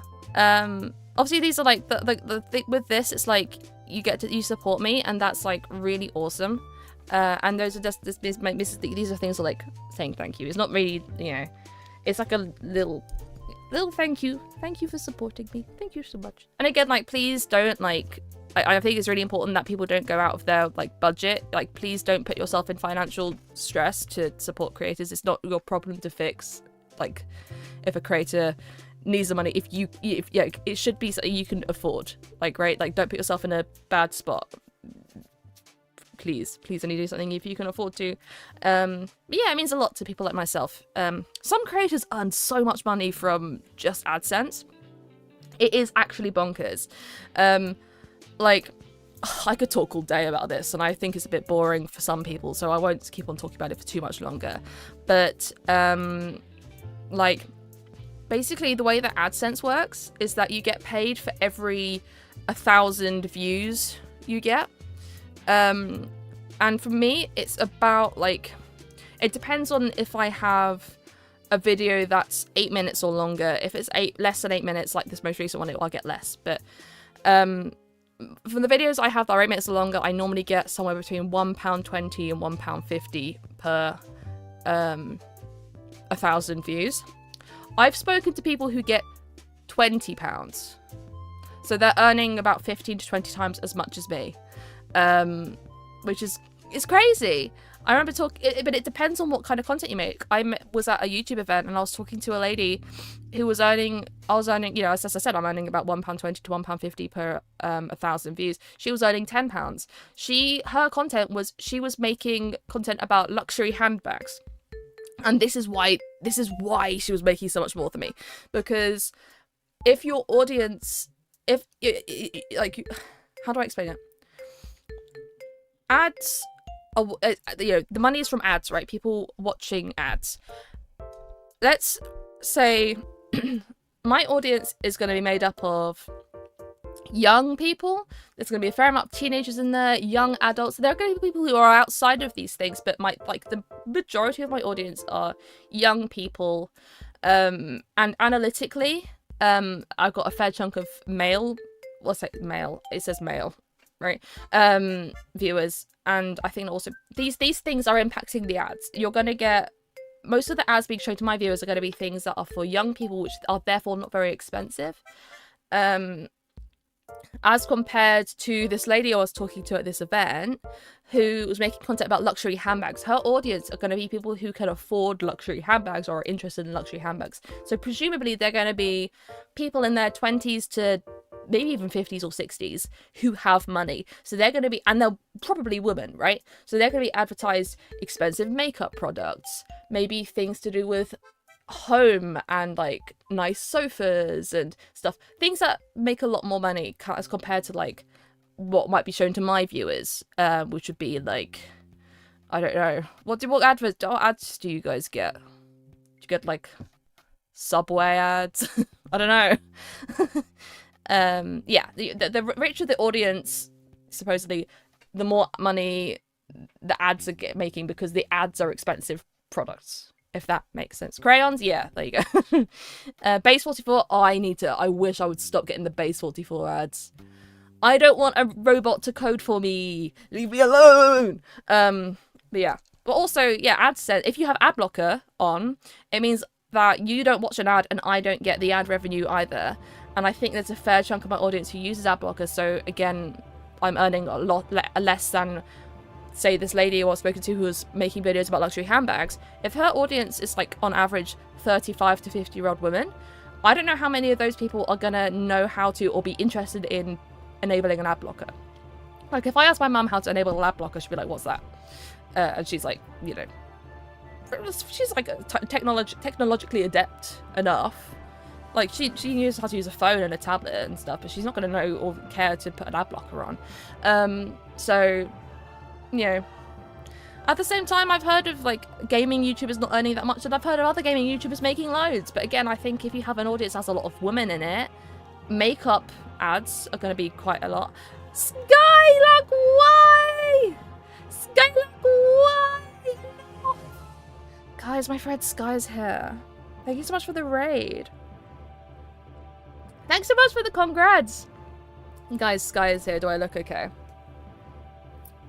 obviously these are like the thing with this. It's like you support me, and that's like really awesome. And those are just these are things like saying thank you. It's not really, it's like a little thank you for supporting me. Thank you so much. And again, like, please don't I think it's really important that people don't go out of their like budget. Like, please don't put yourself in financial stress to support creators. It's not your problem to fix. Like, if a creator needs the money, it should be something you can afford. Like, right? Like, don't put yourself in a bad spot. Please only do something if you can afford to. But yeah, it means a lot to people like myself. Some creators earn so much money from just AdSense. It is actually bonkers. Like, I could talk all day about this, and I think it's a bit boring for some people, so I won't keep on talking about it for too much longer. But, like, basically the way that AdSense works is that you get paid for every 1,000 views you get. And for me, it's about, like, it depends on if I have a video that's 8 minutes or longer. If it's less than 8 minutes, like this most recent one, I'll get less. But, from the videos I have that are 8 minutes or longer, I normally get somewhere between £1.20 and £1.50 per 1,000 views. I've spoken to people who get £20, so they're earning about 15 to 20 times as much as me, which is crazy. I remember but it depends on what kind of content you make. I was at a YouTube event and I was talking to a lady who was earning, as I said, I'm earning about £1.20 to £1.50 per 1,000 views. She was earning £10. Her content was, she was making content about luxury handbags. And this is why she was making so much more than me, because if your audience, if like, how do I explain it? Ads, the money is from ads, right? People watching ads. Let's say my audience is going to be made up of young people. There's going to be a fair amount of teenagers in there, young adults. There are going to be people who are outside of these things, but the majority of my audience are young people. And analytically, I've got a fair chunk of male. What's it? Male. It says male, right? Viewers, and I think also these things are impacting the ads. You're going to get most of the ads being shown to my viewers are going to be things that are for young people, which are therefore not very expensive. As compared to this lady I was talking to at this event, who was making content about luxury handbags. Her audience are going to be people who can afford luxury handbags or are interested in luxury handbags. So presumably they're going to be people in their 20s to maybe even 50s or 60s who have money. So they're going to be, and they're probably women, right? So they're going to be advertised expensive makeup products, maybe things to do with home and like nice sofas and stuff, things that make a lot more money as compared to like what might be shown to my viewers, which would be like, I don't know, what ads do you guys get? Do you get like Subway ads? I don't know. Yeah, the richer the audience, supposedly, the more money the ads are making, because the ads are expensive products. If that makes sense. Crayons, yeah, there you go. Base 44, I wish I would stop getting the Base 44 ads. I don't want a robot to code for me. Leave me alone. But yeah. But also, yeah, ads said, if you have ad blocker on, it means that you don't watch an ad and I don't get the ad revenue either. And I think there's a fair chunk of my audience who uses ad blocker. So again, I'm earning a lot less than, say, this lady I was spoken to who was making videos about luxury handbags. If her audience is like on average 35 to 50-year-old women, I don't know how many of those people are gonna know how to or be interested in enabling an ad blocker. Like if I ask my mum how to enable an ad blocker, she'd be like, what's that? And she's like, you know, she's like technologically adept enough. Like she knows how to use a phone and a tablet and stuff, but she's not gonna know or care to put an ad blocker on. So, you know, at the same time, I've heard of like gaming YouTubers not earning that much, and I've heard of other gaming YouTubers making loads. But again, I think if you have an audience that has a lot of women in it, makeup ads are going to be quite a lot. Skylark, why? Skylark, why? No. Guys, my friend Sky's here. Thank you so much for the raid. Thanks so much for the congrats. Guys, Sky is here. Do I look okay?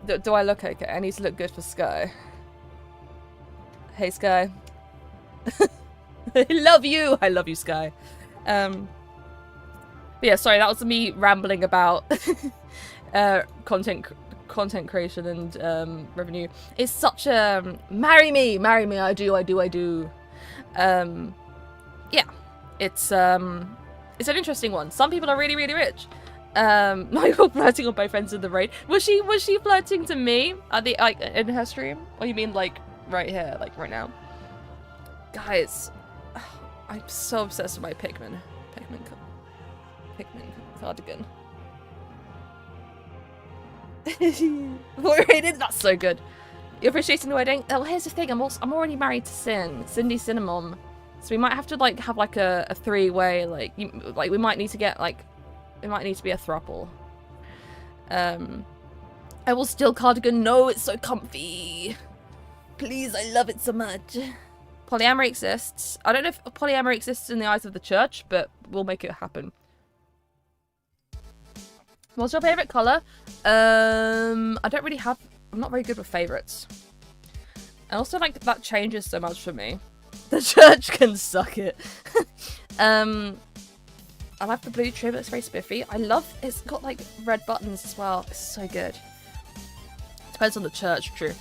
Do I look okay? I need to look good for Sky. Hey, Sky. I love you. I love you, Sky. But yeah, sorry, that was me rambling about content creation and revenue. It's such a marry me, I do. Yeah, it's an interesting one. Some people are really, really rich. Michael flirting on both ends of the raid. Was she flirting to me at the in her stream? Or you mean like right here, like right now? Guys, I'm so obsessed with my Pikmin cardigan. Rated? That's so good. You appreciating the wedding? Oh, here's the thing. I'm already married to Cindy Cinnamon. So we might have to like have like a three-way like we might need to get like. It might need to be a throuple. I will steal cardigan. No, it's so comfy. Please, I love it so much. Polyamory exists. I don't know if polyamory exists in the eyes of the church, but we'll make it happen. What's your favorite color? I don't really have. I'm not very good with favorites. And also, like that changes so much for me. The church can suck it. I like the blue trim, it's very spiffy. I love, it's got like red buttons as well. It's so good. Depends on the church, true.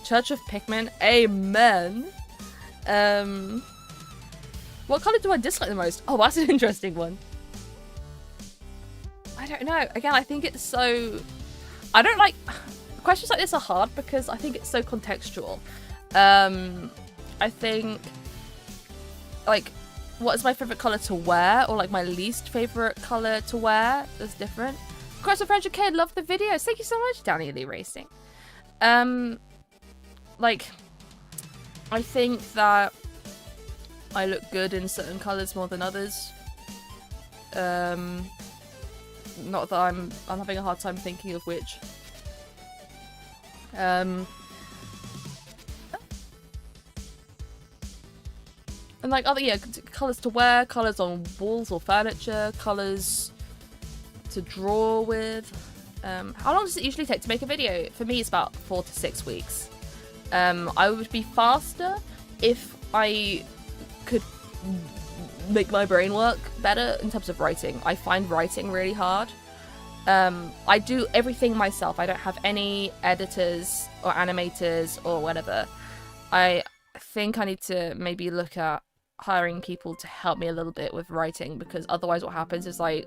Church of Pikmin, amen. What colour do I dislike the most? Oh, that's an interesting one. I don't know. Again, I think it's so... I don't like... questions like this are hard because I think it's so contextual. I think, like, what is my favorite color to wear, or like my least favorite color to wear is different. Cross of Friendship Kid, love the videos. Thank you so much, Danny Lee Racing. Like, I think that I look good in certain colors more than others. Not that I'm having a hard time thinking of which. And like other, yeah, colours to wear, colours on walls or furniture, colours to draw with. How long does it usually take to make a video? For me, it's about 4 to 6 weeks. I would be faster if I could make my brain work better in terms of writing. I find writing really hard. I do everything myself. I don't have any editors or animators or whatever. I think I need to maybe look at hiring people to help me a little bit with writing, because otherwise what happens is I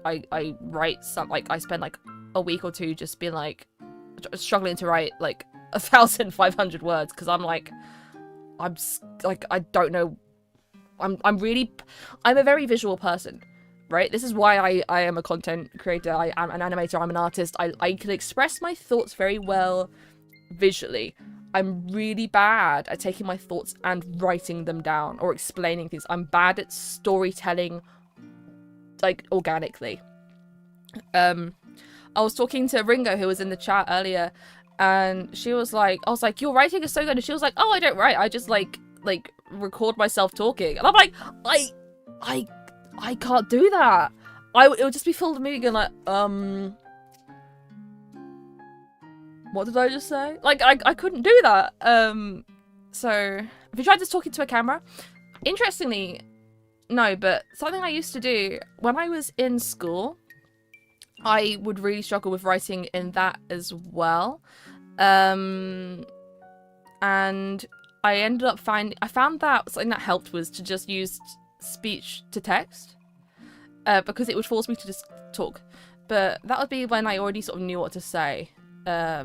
write some, like, I spend like a week or two just being like struggling to write like 1,500 words because I'm like I don't know. I'm a very visual person, right? This is why I am a content creator. I am an animator. I'm an artist. I can express my thoughts very well visually. I'm really bad at taking my thoughts and writing them down or explaining things. I'm bad at storytelling, like, organically. I was talking to Ringo, who was in the chat earlier, and she was like, I was like, your writing is so good. And she was like, oh, I don't write. I just like record myself talking. And I'm like, I can't do that. It would just be filled with me going like, what did I just say? Like, I couldn't do that. So, have you tried just talking to a camera? Interestingly, no, but something I used to do when I was in school, I would really struggle with writing in that as well. And I ended up I found that something that helped was to just use speech to text, because it would force me to just talk. But that would be when I already sort of knew what to say. Yeah,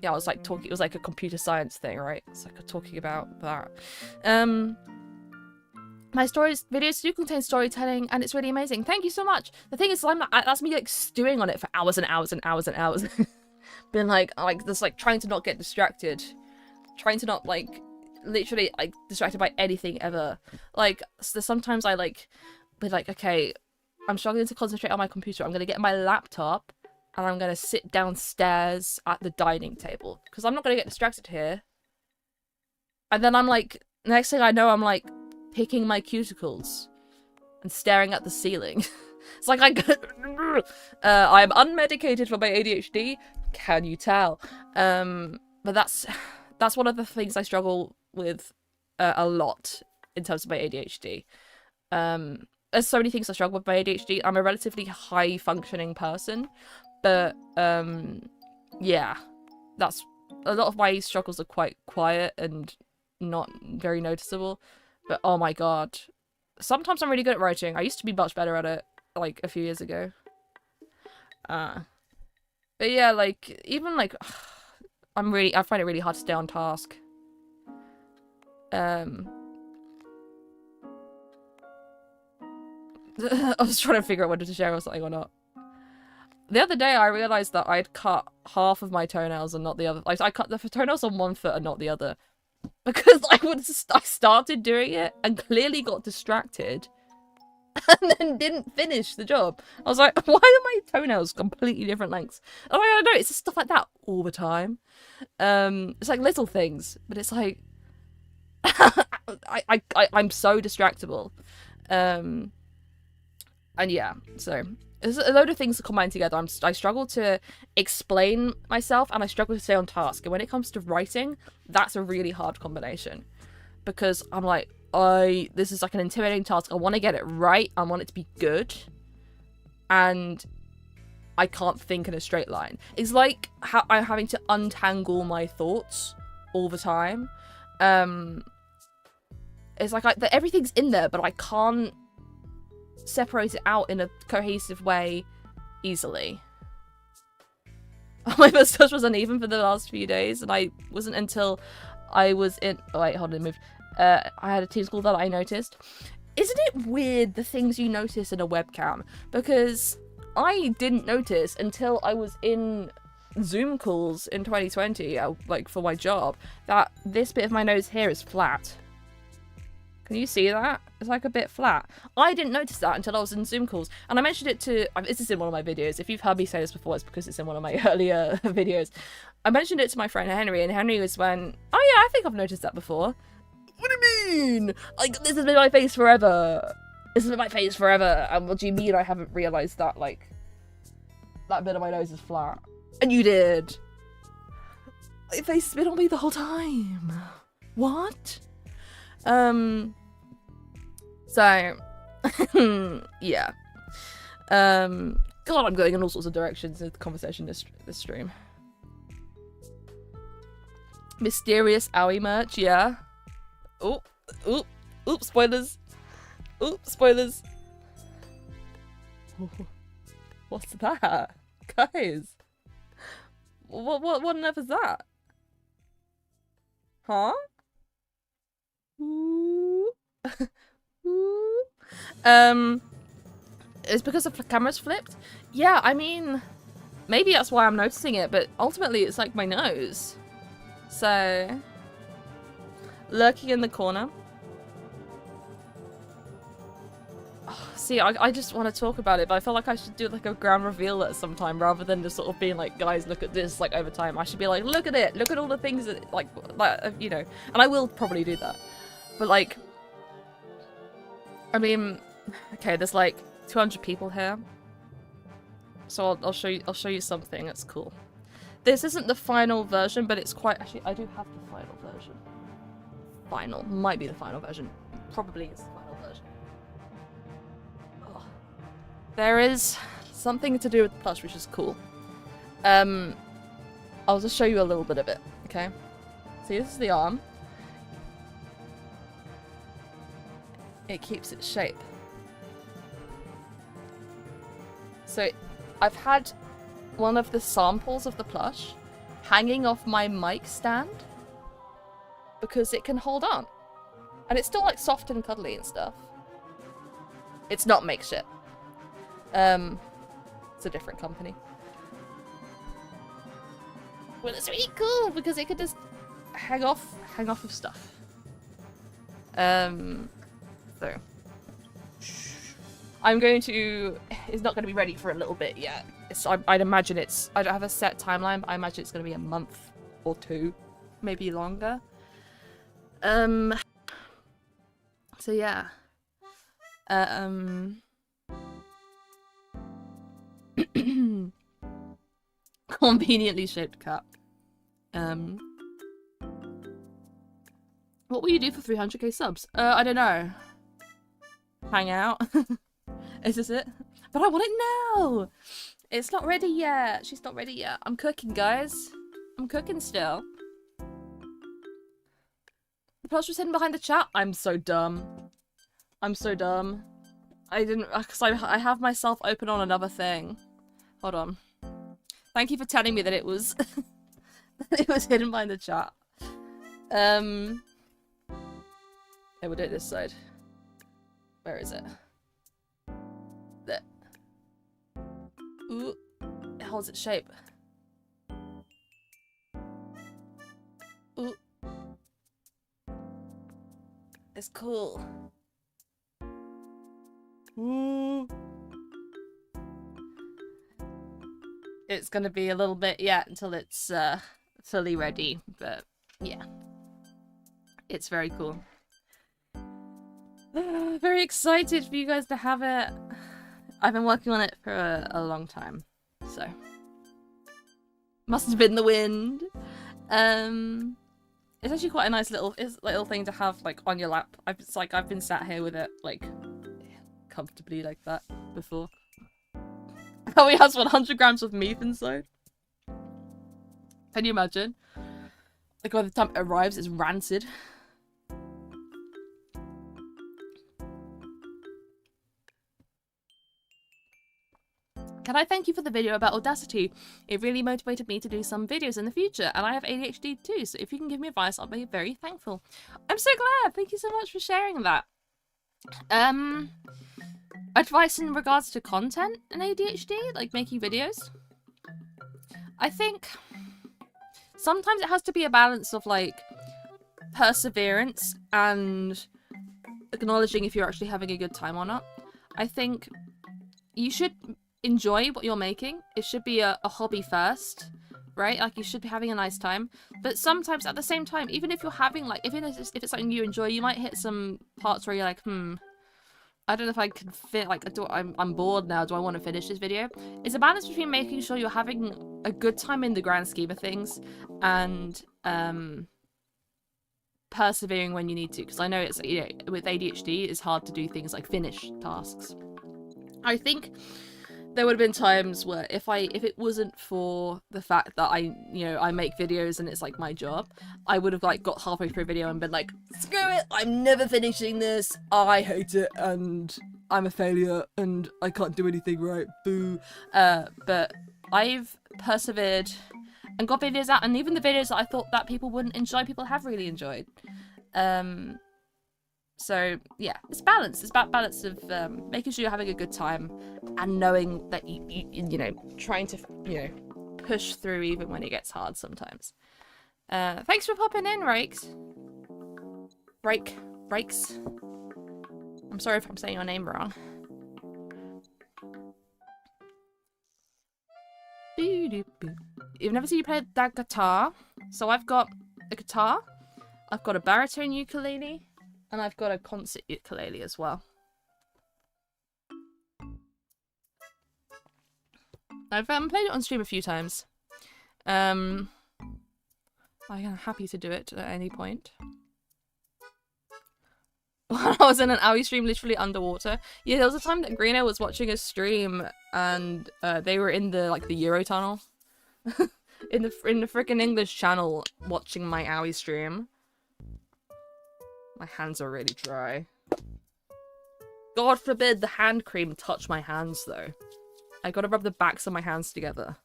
I was like talking, it was like a computer science thing, right? It's like talking about that. My videos do contain storytelling, and it's really amazing. Thank you so much. The thing is, that's me like stewing on it for hours and hours and hours and hours. Been like just like trying to not get distracted, trying to not like literally like distracted by anything ever. Like, so sometimes I like be like, okay, I'm struggling to concentrate on my computer. I'm gonna get my laptop and I'm gonna sit downstairs at the dining table because I'm not gonna get distracted here. And then I'm like, next thing I know, I'm like picking my cuticles and staring at the ceiling. It's like I'm unmedicated for my ADHD. Can you tell? But that's one of the things I struggle with a lot in terms of my ADHD. There's so many things I struggle with my ADHD. I'm a relatively high functioning person, but yeah, that's a lot of my struggles are quite quiet and not very noticeable. But oh my god, sometimes I'm really good at writing. I used to be much better at it like a few years ago. But yeah, like even like I find it really hard to stay on task. I was trying to figure out whether to share or something or not. The other day I realized that I'd cut half of my toenails and not the other. Like I cut the toenails on one foot and not the other. Because I started doing it and clearly got distracted and then didn't finish the job. I was like, why are my toenails completely different lengths? Oh my god, I know, it's just stuff like that all the time. It's like little things, but it's like I'm so distractible. And yeah, so there's a load of things that combine together. I struggle to explain myself and I struggle to stay on task. And when it comes to writing, that's a really hard combination. Because I'm like, this is like an intimidating task. I want to get it right. I want it to be good. And I can't think in a straight line. It's like I'm having to untangle my thoughts all the time. It's like everything's in there, but I can't separate it out in a cohesive way easily. My moustache was uneven for the last few days, and I wasn't until I was in. Oh, wait, hold on, move. I had a team school that I noticed. Isn't it weird the things you notice in a webcam? Because I didn't notice until I was in Zoom calls in 2020, like for my job, that this bit of my nose here is flat. Can you see that? It's like a bit flat. I didn't notice that until I was in Zoom calls. And I mentioned it to... This is in one of my videos. If you've heard me say this before, it's because it's in one of my earlier videos. I mentioned it to my friend Henry, and Henry was when... Oh yeah, I think I've noticed that before. What do you mean? Like, this has been my face forever. This has been my face forever. And what do you mean I haven't realised that, like... that bit of my nose is flat? And you did. My face has been on me the whole time. What? So, yeah. God, I'm going in all sorts of directions in the conversation this stream. Mysterious owie merch, yeah. Oh, spoilers. Oh, spoilers. What's that? Guys. What on earth is that? Huh? Ooh. Ooh. It's because the camera's flipped? Yeah, I mean, maybe that's why I'm noticing it, but ultimately it's like my nose. So, lurking in the corner. Oh, see, I just want to talk about it, but I feel like I should do like a grand reveal at some time rather than just sort of being like, guys, look at this, like over time. I should be like, look at it, look at all the things that, like you know, and I will probably do that. But like, I mean, okay, there's like 200 people here, so I'll show you something that's cool. This isn't the final version, but it's quite, actually I do have the final version. Might be the final version. Probably is the final version. Oh. There is something to do with the plush, which is cool. I'll just show you a little bit of it, okay? See, this is the arm. It keeps its shape. So I've had one of the samples of the plush hanging off my mic stand because it can hold on. And it's still like soft and cuddly and stuff. It's not Makeshit. It's a different company. Well, it's really cool because it could just hang off of stuff. So I'm going to... It's not going to be ready for a little bit yet. I'd imagine it's... I don't have a set timeline, but I imagine it's going to be a month or two. Maybe longer. So yeah. Conveniently shaped cap. What will you do for 300k subs? I don't know. Hang out. Is this it? But I want it now! It's not ready yet. She's not ready yet. I'm cooking, guys. I'm cooking still. The plush was hidden behind the chat. I'm so dumb. I'm so dumb. I didn't... Because I have myself open on another thing. Hold on. Thank you for telling me that it was... it was hidden behind the chat. Okay, we'll do it this side. Where is it? There. Ooh. It holds its shape. Ooh. It's cool. Ooh. It's gonna be a little bit yet until it's fully ready, but yeah. It's very cool. Very excited for you guys to have it. I've been working on it for a long time, so must have been the wind. It's actually quite a nice little thing to have like on your lap. I've been sat here with it like comfortably like that before. Oh, he has 100 grams of meat inside. Can you imagine? Like by the time it arrives, it's rancid. Can I thank you for the video about Audacity? It really motivated me to do some videos in the future, and I have ADHD too, so if you can give me advice, I'll be very thankful. I'm so glad! Thank you so much for sharing that. Advice in regards to content and ADHD, like making videos? I think sometimes it has to be a balance of like perseverance and acknowledging if you're actually having a good time or not. I think you should enjoy what you're making. It should be a hobby first, right? Like, you should be having a nice time. But sometimes at the same time, even if you're having like, if it's something you enjoy, you might hit some parts where you're like, I don't know if I can fit, like, I'm bored now, do I want to finish this video? It's a balance between making sure you're having a good time in the grand scheme of things and persevering when you need to, because I know it's, you know, with ADHD it's hard to do things like finish tasks. I think there would have been times where if it wasn't for the fact that I make videos and it's like my job, I would have like got halfway through a video and been like, screw it, I'm never finishing this, I hate it and I'm a failure and I can't do anything right, boo. But I've persevered and got videos out, and even the videos that I thought that people wouldn't enjoy, people have really enjoyed. So yeah, it's balance. It's about balance of making sure you're having a good time and knowing that you know, trying to, you know, push through even when it gets hard sometimes. Thanks for popping in, Rakes. Rakes. I'm sorry if I'm saying your name wrong. You've never seen you play that guitar. So I've got a guitar, I've got a baritone ukulele, and I've got a concert ukulele as well. I've played it on stream a few times. I am happy to do it at any point. When I was in an Owie stream literally underwater. Yeah, there was a time that Greeno was watching a stream and they were in the Eurotunnel. in the freaking English channel watching my Owie stream. My hands are really dry. God forbid the hand cream touch my hands though. I gotta rub the backs of my hands together.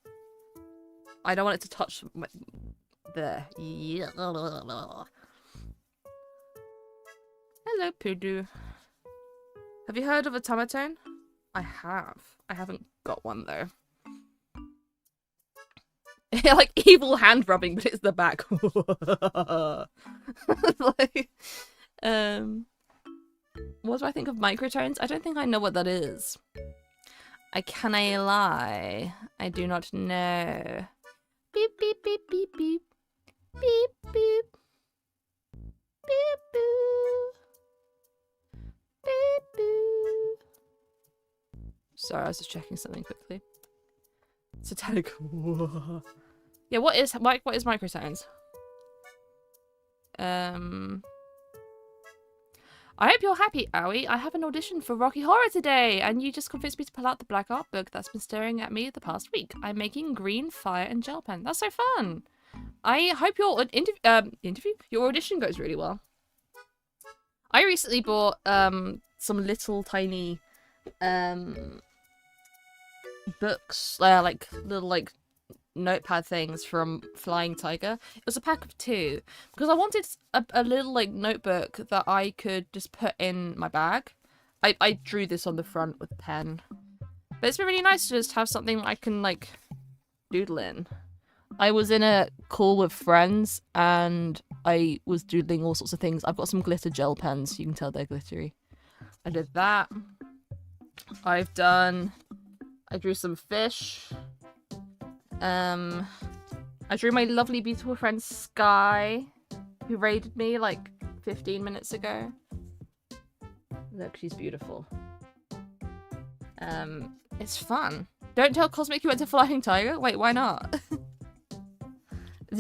I don't want it to touch my... there. Yeah. Hello, Pudu. Have you heard of a tomatone? I have. I haven't got one though. Like evil hand rubbing, but it's the back. Like, what do I think of microtones? I don't think I know what that is. Can I lie? I do not know. Beep beep beep beep beep. Beep beep. Beep boop. Beep boop. Sorry, I was just checking something quickly. Satanic. Yeah, what is microtones? I hope you're happy, Owie. I have an audition for Rocky Horror today, and you just convinced me to pull out the black art book that's been staring at me the past week. I'm making green fire and gel pen. That's so fun. I hope your your audition goes really well. I recently bought some little tiny books, like little like notepad things from Flying Tiger. It was a pack of 2 because I wanted a little like notebook that I could just put in my bag. I drew this on the front with a pen, but it's been really nice to just have something I can like doodle in. I was in a call with friends and I was doodling all sorts of things. I've got some glitter gel pens, you can tell they're glittery. I did that. I drew some fish. I drew my lovely, beautiful friend Sky, who raided me like 15 minutes ago. Look, she's beautiful. It's fun. Don't tell Cosmic you went to Flying Tiger. Wait, why not?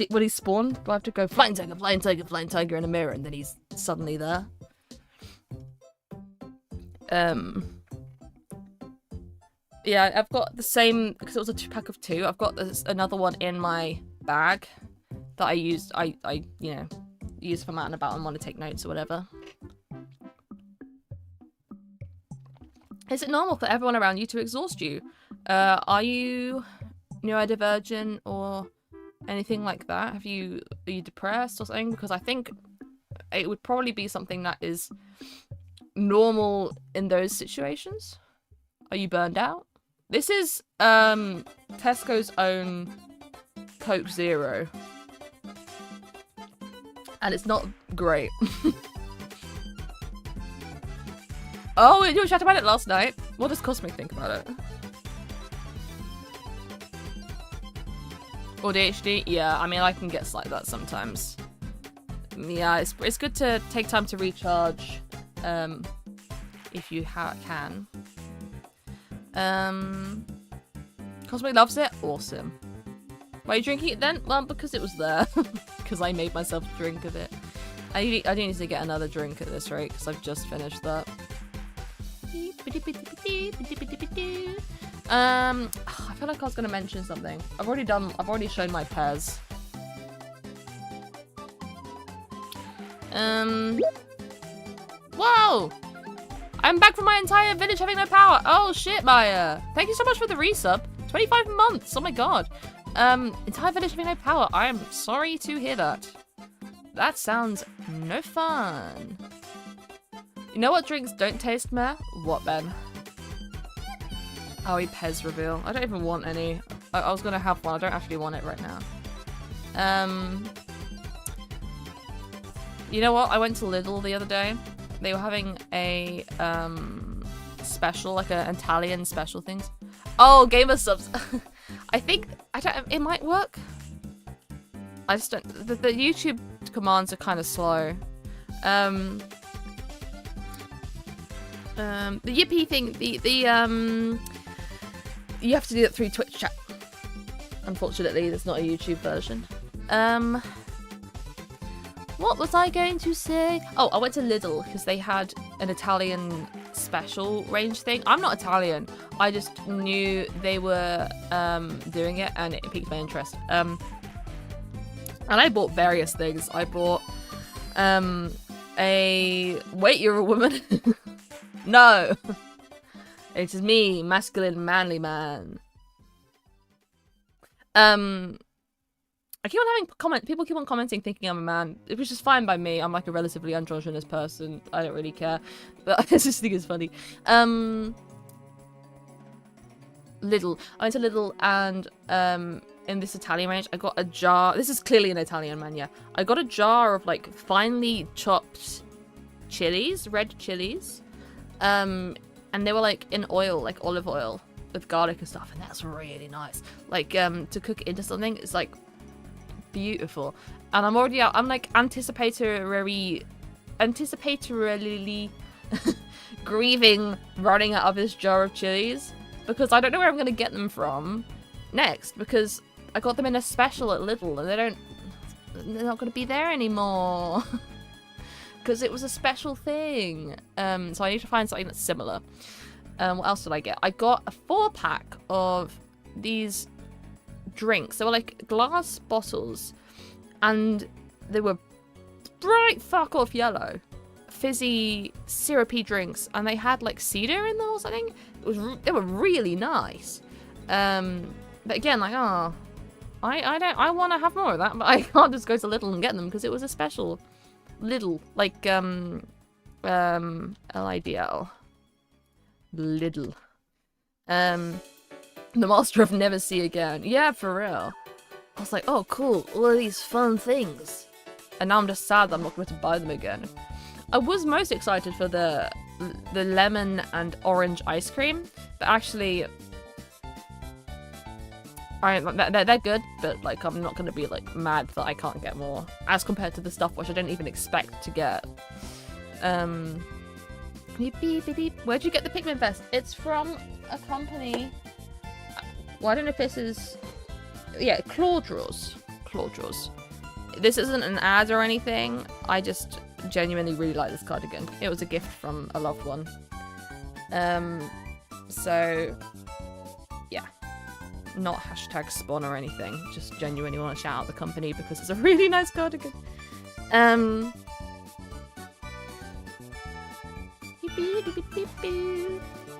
When he spawned, do I have to go Flying Tiger, Flying Tiger, Flying Tiger in a mirror, and then he's suddenly there? Yeah, I've got the same, because it was a pack of 2. I've got another one in my bag that I used. I you know, use if I'm out and about and want to take notes or whatever. Is it normal for everyone around you to exhaust you? Are you neurodivergent or anything like that? Are you depressed or something? Because I think it would probably be something that is normal in those situations. Are you burned out? This is Tesco's own Coke Zero. And it's not great. Oh, you chatted about it last night. What does Cosmic think about it? Or ADHD? Yeah, I mean, I can get like that sometimes. Yeah, it's good to take time to recharge, if you can. Cosmic loves it? Awesome. Why are you drinking it then? Well, because it was there. Because I made myself drink of it. I do need to get another drink at this rate, because I've just finished that. I feel like I was gonna mention something. I've already shown my pairs. Whoa! I'm back from my entire village having no power. Oh shit, Maya. Thank you so much for the resub. 25 months. Oh my god. Entire village having no power. I am sorry to hear that. That sounds no fun. You know what drinks don't taste meh? What, Ben? Oh, Pez reveal. I don't even want any. I was gonna have one. I don't actually want it right now. You know what? I went to Lidl the other day. They were having a special, like an Italian special things. Oh, gamer subs. I think it might work. I just don't. The YouTube commands are kind of slow. The yippee thing. You have to do it through Twitch chat. Unfortunately, there's not a YouTube version. What was I going to say? Oh, I went to Lidl because they had an Italian special range thing. I'm not Italian. I just knew they were doing it and it piqued my interest. And I bought various things. I bought wait, you're a woman? No. It is me, masculine, manly man. I keep on having people keep on commenting thinking I'm a man, which is fine by me. I'm like a relatively androgynous person. I don't really care. But I just think it's funny. Lidl. I went to Lidl and in this Italian range, I got a jar. This is clearly an Italian man, yeah. I got a jar of like finely chopped chilies, red chilies. And they were like in oil, like olive oil with garlic and stuff, and that's really nice. Like to cook it into something, it's like beautiful. And I'm already out. I'm like anticipatorily grieving running out of this jar of chilies because I don't know where I'm gonna get them from next because I got them in a special at Lidl and they're not gonna be there anymore. Because it was a special thing. So I need to find something that's similar. What else did I get? I got a 4-pack of these drinks. They were like glass bottles. And they were bright fuck off yellow. Fizzy, syrupy drinks. And they had like cedar in them or something. They were really nice. But again, like, I want to have more of that. But I can't just go to Lidl and get them because it was a special. Lidl, like LIDL. Lidl. The Master of Never See Again. Yeah, for real. I was like, oh cool, all of these fun things. And now I'm just sad that I'm not going to buy them again. I was most excited for the lemon and orange ice cream, but actually they're good, but like I'm not gonna be like mad that I can't get more as compared to the stuff which I didn't even expect to get. Beep, beep, beep, beep. Where'd you get the Pikmin vest? It's from a company. Well, I don't know if this is. Yeah, Claw Draws. This isn't an ad or anything. I just genuinely really like this cardigan. It was a gift from a loved one. So yeah. Not hashtag spawn or anything. Just genuinely want to shout out the company because it's a really nice cardigan. Why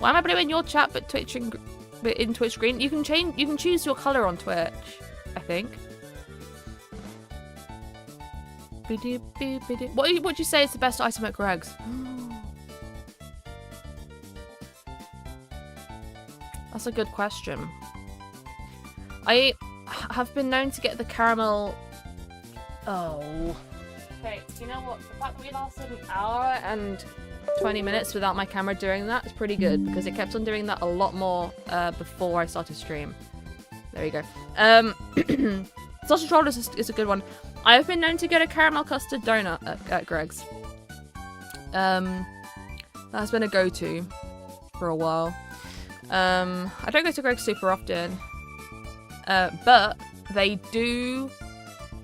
am I blue in your chat but Twitch and But in Twitch screen, you can choose your color on Twitch, I think. What would you say is the best item at Greg's? That's a good question. I have been known to get the caramel. Oh. Okay, you know what? The fact that we lasted an hour and 20 minutes without my camera doing that is pretty good because it kept on doing that a lot more before I started stream. There you go. Sausage roll is a good one. I have been known to get a caramel custard donut at Greg's. That has been a go-to for a while. I don't go to Greg's super often, but they do.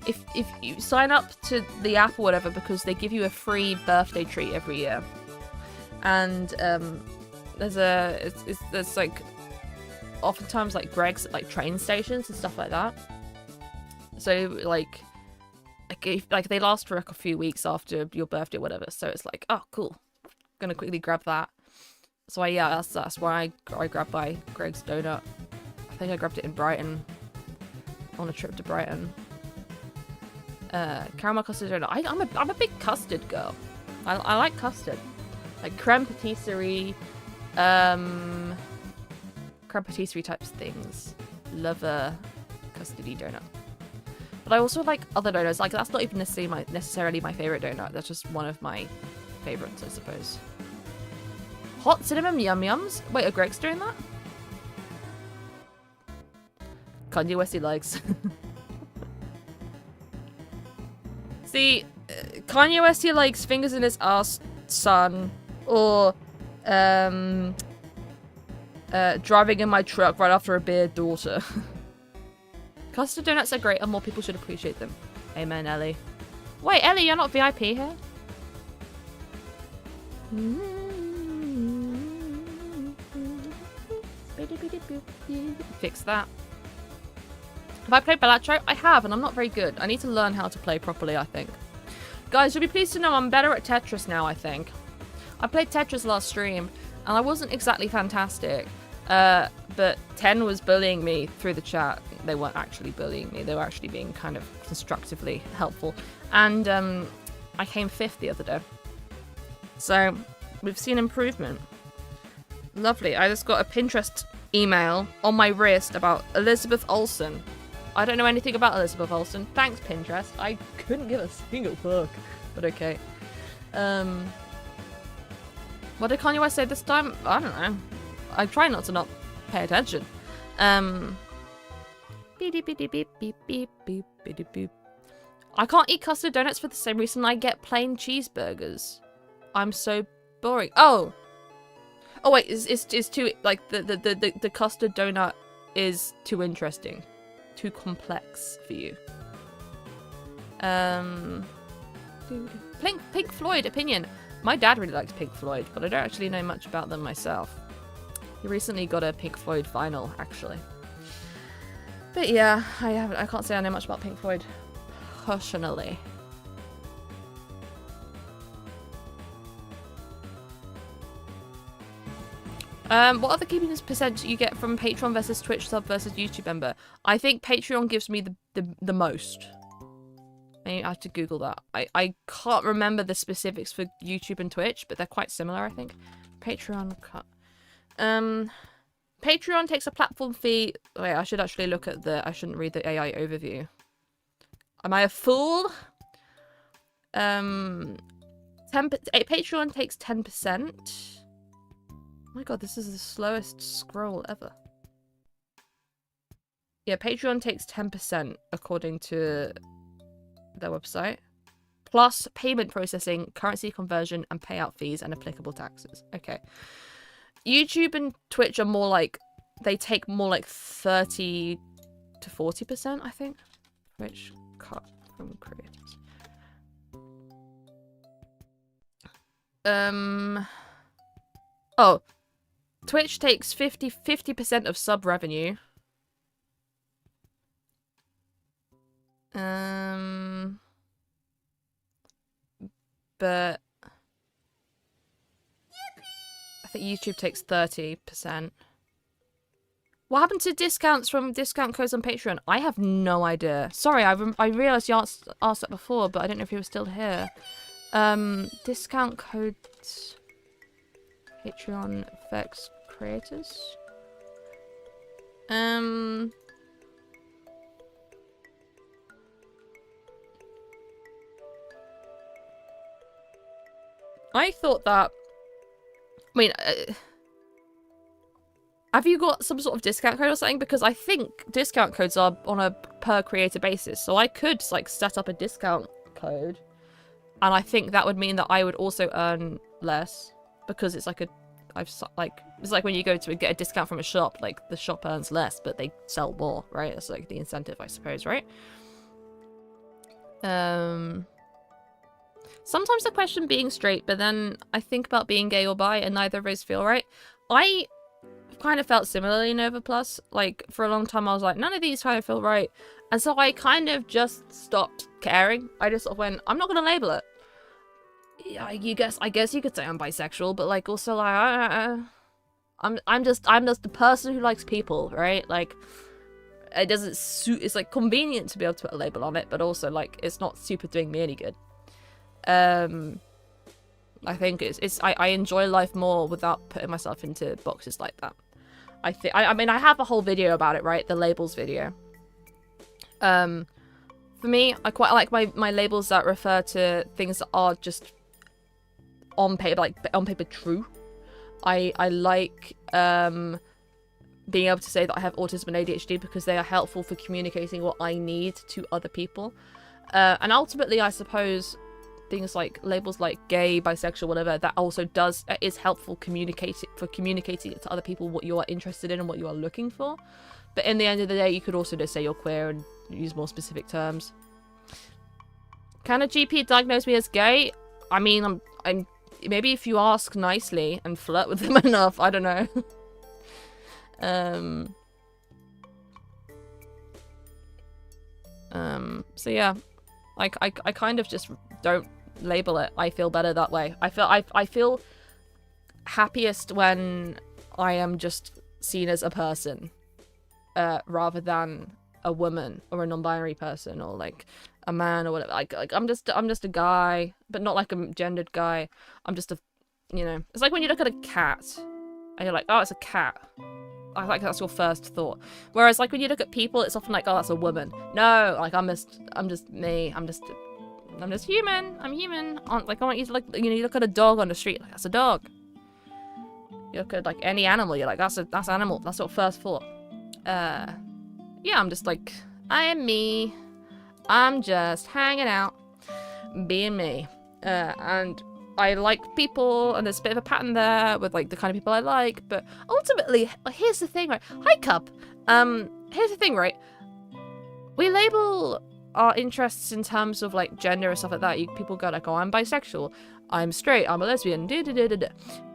If you sign up to the app or whatever, because they give you a free birthday treat every year, and there's like oftentimes like Greg's at like train stations and stuff like that. So like they last for like a few weeks after your birthday or whatever. So it's like, oh cool, gonna quickly grab that. So that's why I grabbed by Greg's donut. I think I grabbed it in Brighton on a trip to Brighton. Caramel custard donut. I'm a big custard girl. I like custard, like creme patisserie, creme patisserie types of things. Love a custardy donut. But I also like other donuts. Like that's not even necessarily my favorite donut. That's just one of my favorites, I suppose. Hot cinnamon yum yums. Wait, are Greg's doing that? Kanye West likes. See, Kanye West likes fingers in his ass, son, or driving in my truck right after a beer, daughter. Custard donuts are great and more people should appreciate them. Amen, Ellie. Wait, Ellie, you're not VIP here? Fix that. Have I played Balatro? I have, and I'm not very good. I need to learn how to play properly, I think. Guys, you'll be pleased to know I'm better at Tetris now, I think. I played Tetris last stream, and I wasn't exactly fantastic. But 10 was bullying me through the chat. They weren't actually bullying me. They were actually being kind of constructively helpful. And I came 5th the other day. So, we've seen improvement. Lovely. I just got a Pinterest email on my wrist about Elizabeth Olsen. I don't know anything about Elizabeth Olsen. Thanks, Pinterest. I couldn't give a single fuck. But okay. What did Kanye West say this time? I don't know. I try not to not pay attention. I can't eat custard donuts for the same reason I get plain cheeseburgers. I'm so boring. Oh wait, it's too like the custard donut is too interesting, too complex for you. Pink Floyd opinion. My dad really likes Pink Floyd, but I don't actually know much about them myself. He recently got a Pink Floyd vinyl, actually. But yeah, I can't say I know much about Pink Floyd personally. What other keeping percent you get from Patreon versus Twitch sub versus YouTube member? I think Patreon gives me the most. I have to Google that. I can't remember the specifics for YouTube and Twitch, but they're quite similar, I think. Patreon cut. Patreon takes a platform fee. Wait, I should actually look at I shouldn't read the AI overview. Am I a fool? Patreon takes 10%. Oh my god, this is the slowest scroll ever. Yeah, Patreon takes 10% according to their website. Plus payment processing, currency conversion, and payout fees and applicable taxes. Okay. YouTube and Twitch are more like, they take more like 30 to 40%, I think. Twitch cut from creators. Oh. Twitch takes 50% of sub revenue. But I think YouTube takes 30%. What happened to discounts from discount codes on Patreon? I have no idea. Sorry, I realized you asked that before, but I don't know if you were still here. Discount codes. Patreon affects creators. I thought that. I mean, have you got some sort of discount code or something? Because I think discount codes are on a per creator basis, so I could like set up a discount code, and I think that would mean that I would also earn less because it's like it's like when you go to get a discount from a shop, like the shop earns less, but they sell more, right? That's like the incentive, I suppose, right? Sometimes I question being straight, but then I think about being gay or bi, and neither of those feel right. I kind of felt similarly in Nova Plus. Like, for a long time I was like, none of these kind of feel right. And so I kind of just stopped caring. I just sort of went, I'm not going to label it. Yeah, I guess you could say I'm bisexual, but like also like I'm just the person who likes people, right? Like it doesn't suit. It's like convenient to be able to put a label on it, but also like it's not super doing me any good. I think I enjoy life more without putting myself into boxes like that. I mean I have a whole video about it, right? The labels video. For me, I quite like my labels that refer to things that are just on paper, like on paper true. I like being able to say that I have autism and ADHD because they are helpful for communicating what I need to other people. And ultimately, I suppose things like labels like gay, bisexual, whatever, that also is helpful communicating it to other people what you are interested in and what you are looking for. But in the end of the day, you could also just say you're queer and use more specific terms. Can a GP diagnose me as gay? I mean, I'm maybe if you ask nicely and flirt with them enough, I don't know. So yeah, like I kind of just don't label it. I feel better that way. I feel happiest when I am just seen as a person, rather than a woman or a non-binary person or like a man or whatever. Like I'm just a guy, but not like a gendered guy. I'm just a, it's like when you look at a cat and you're like, oh, it's a cat. I like that's your first thought. Whereas like when you look at people, it's often like, oh, that's a woman. No, like I'm just me. I'm just human. I'm human. Like I want you to look. You look at a dog on the street, like that's a dog. You look at like any animal, you're like that's animal. That's your first thought. Yeah, I'm just like I am me. I'm just hanging out, being me, and I like people, and there's a bit of a pattern there with like the kind of people I like. But ultimately, here's the thing, right? Hi, Cup. Here's the thing, right? We label our interests in terms of like gender and stuff like that. People go like, oh, I'm bisexual, I'm straight, I'm a lesbian,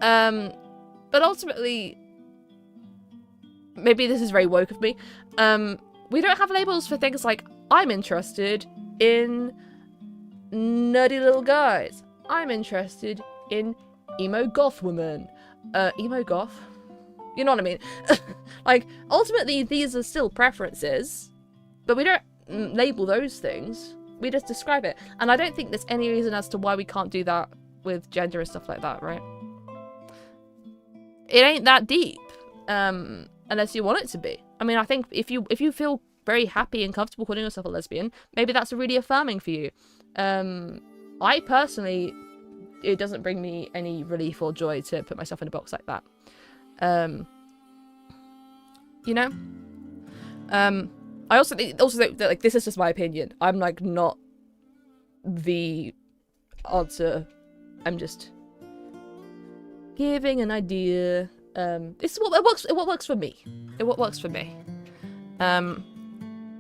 but ultimately, maybe this is very woke of me. We don't have labels for things like I'm interested in nerdy little guys. I'm interested in emo goth women. Emo goth? You know what I mean? Like, ultimately, these are still preferences, but we don't label those things. We just describe it. And I don't think there's any reason as to why we can't do that with gender and stuff like that, right? It ain't that deep, unless you want it to be. I mean, I think if you feel very happy and comfortable calling yourself a lesbian, maybe that's really affirming for you. I personally, it doesn't bring me any relief or joy to put myself in a box like that. I also think that like this is just my opinion. I'm like not the answer. I'm just giving an idea. This is what works for me. What works for me.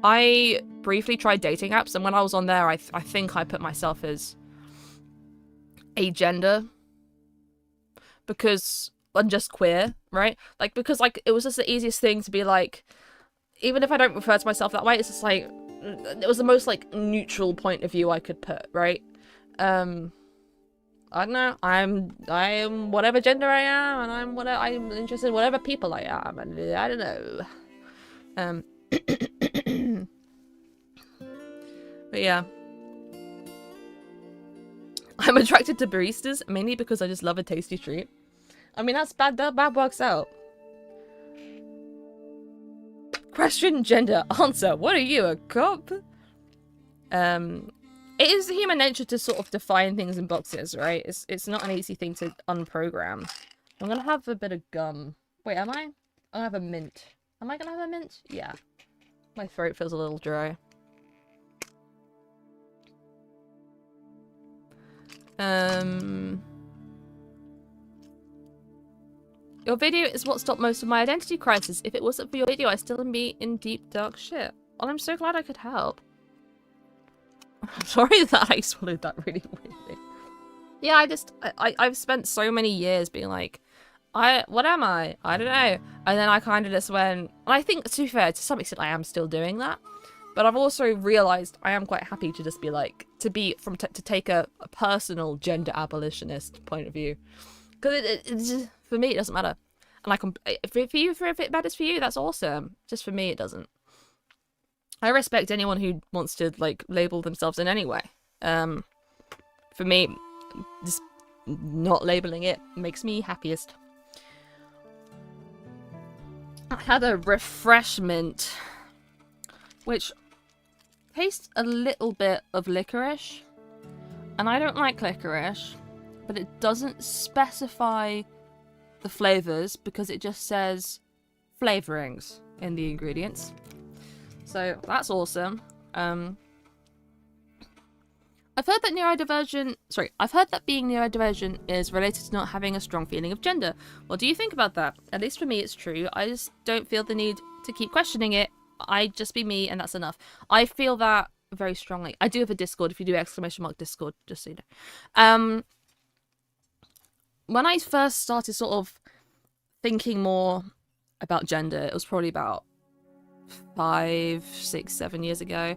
I briefly tried dating apps, and when I was on there, I think I put myself as agender because I'm just queer, right? Like because like it was just the easiest thing to be like, even if I don't refer to myself that way, it's just like it was the most like neutral point of view I could put, right? I don't know. I am whatever gender I am, and I'm interested in whatever people I am, and I don't know. But yeah. I'm attracted to baristas mainly because I just love a tasty treat. I mean, that's bad. That bad works out. Question, gender, answer. What are you, a cop? It is human nature to sort of define things in boxes, right? It's not an easy thing to unprogram. I'm gonna have a bit of gum. Wait, am I? I'll have a mint. Am I gonna have a mint? Yeah. My throat feels a little dry. Your video is what stopped most of my identity crisis. If it wasn't for your video, I'd still be in deep, dark shit. Well, I'm so glad I could help. I'm sorry that I swallowed that really weirdly. Yeah, I've spent so many years being like, what am I? I don't know. And then I kind of just went, and I think, to be fair, to some extent I am still doing that. But I've also realised I am quite happy to just be like, to take a personal gender abolitionist point of view. Because it's just, for me, it doesn't matter. And if it matters for you, that's awesome. Just for me, it doesn't. I respect anyone who wants to, like, label themselves in any way. For me, just not labeling it makes me happiest. I had a refreshment, which tastes a little bit of licorice. And I don't like licorice, but it doesn't specify the flavours because it just says flavourings in the ingredients. So that's awesome. I've heard that being neurodivergent is related to not having a strong feeling of gender. What do you think about that? At least for me, it's true. I just don't feel the need to keep questioning it. I just be me, and that's enough. I feel that very strongly. I do have a Discord. If you do !Discord, just so you know. When I first started sort of thinking more about gender, it was probably about 5, 6, 7 years ago,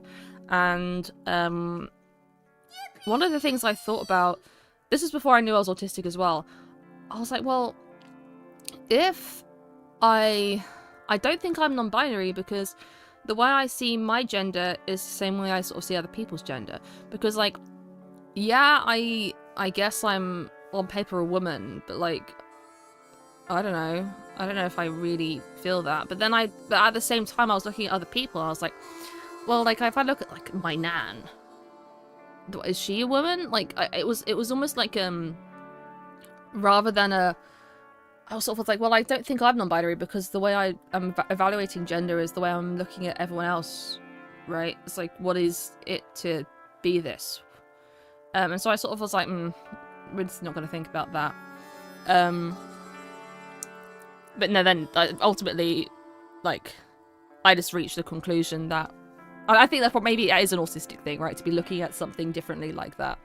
and one of the things I thought about, this is before I knew I was autistic as well, I was like, well, if I don't think I'm non-binary, because the way I see my gender is the same way I sort of see other people's gender, because, like, yeah, I guess I'm on paper a woman, but, like, I don't know if I really feel that. But at the same time, I was looking at other people, and I was like, well, like, if I look at, like, my nan, is she a woman? Like, it was almost like, rather than I was sort of like, well, I don't think I'm non-binary, because the way I'm evaluating gender is the way I'm looking at everyone else, right? It's like, what is it to be this? And so I sort of was like, we're just not going to think about that. But no, then ultimately, like, I just reached the conclusion that I think that maybe it is an autistic thing, right? To be looking at something differently like that.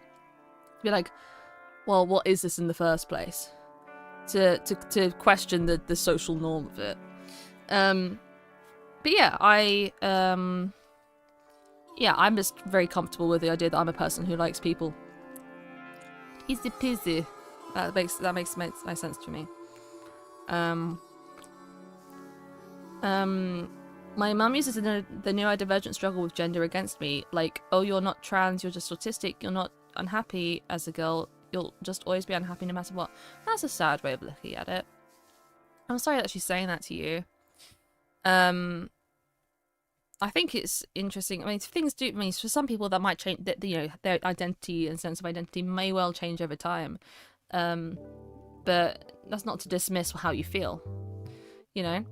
To be like, well, what is this in the first place? To question the social norm of it. But yeah, I'm just very comfortable with the idea that I'm a person who likes people. Easy peasy. That makes nice sense to me. My mum uses the neurodivergent struggle with gender against me. Like, oh, you're not trans, you're just autistic, you're not unhappy as a girl, you'll just always be unhappy no matter what. That's a sad way of looking at it. I'm sorry that she's saying that to you. I think it's interesting. I mean, things do. I mean, for some people that might change. That, you know, their identity and sense of identity may well change over time. But that's not to dismiss how you feel. You know.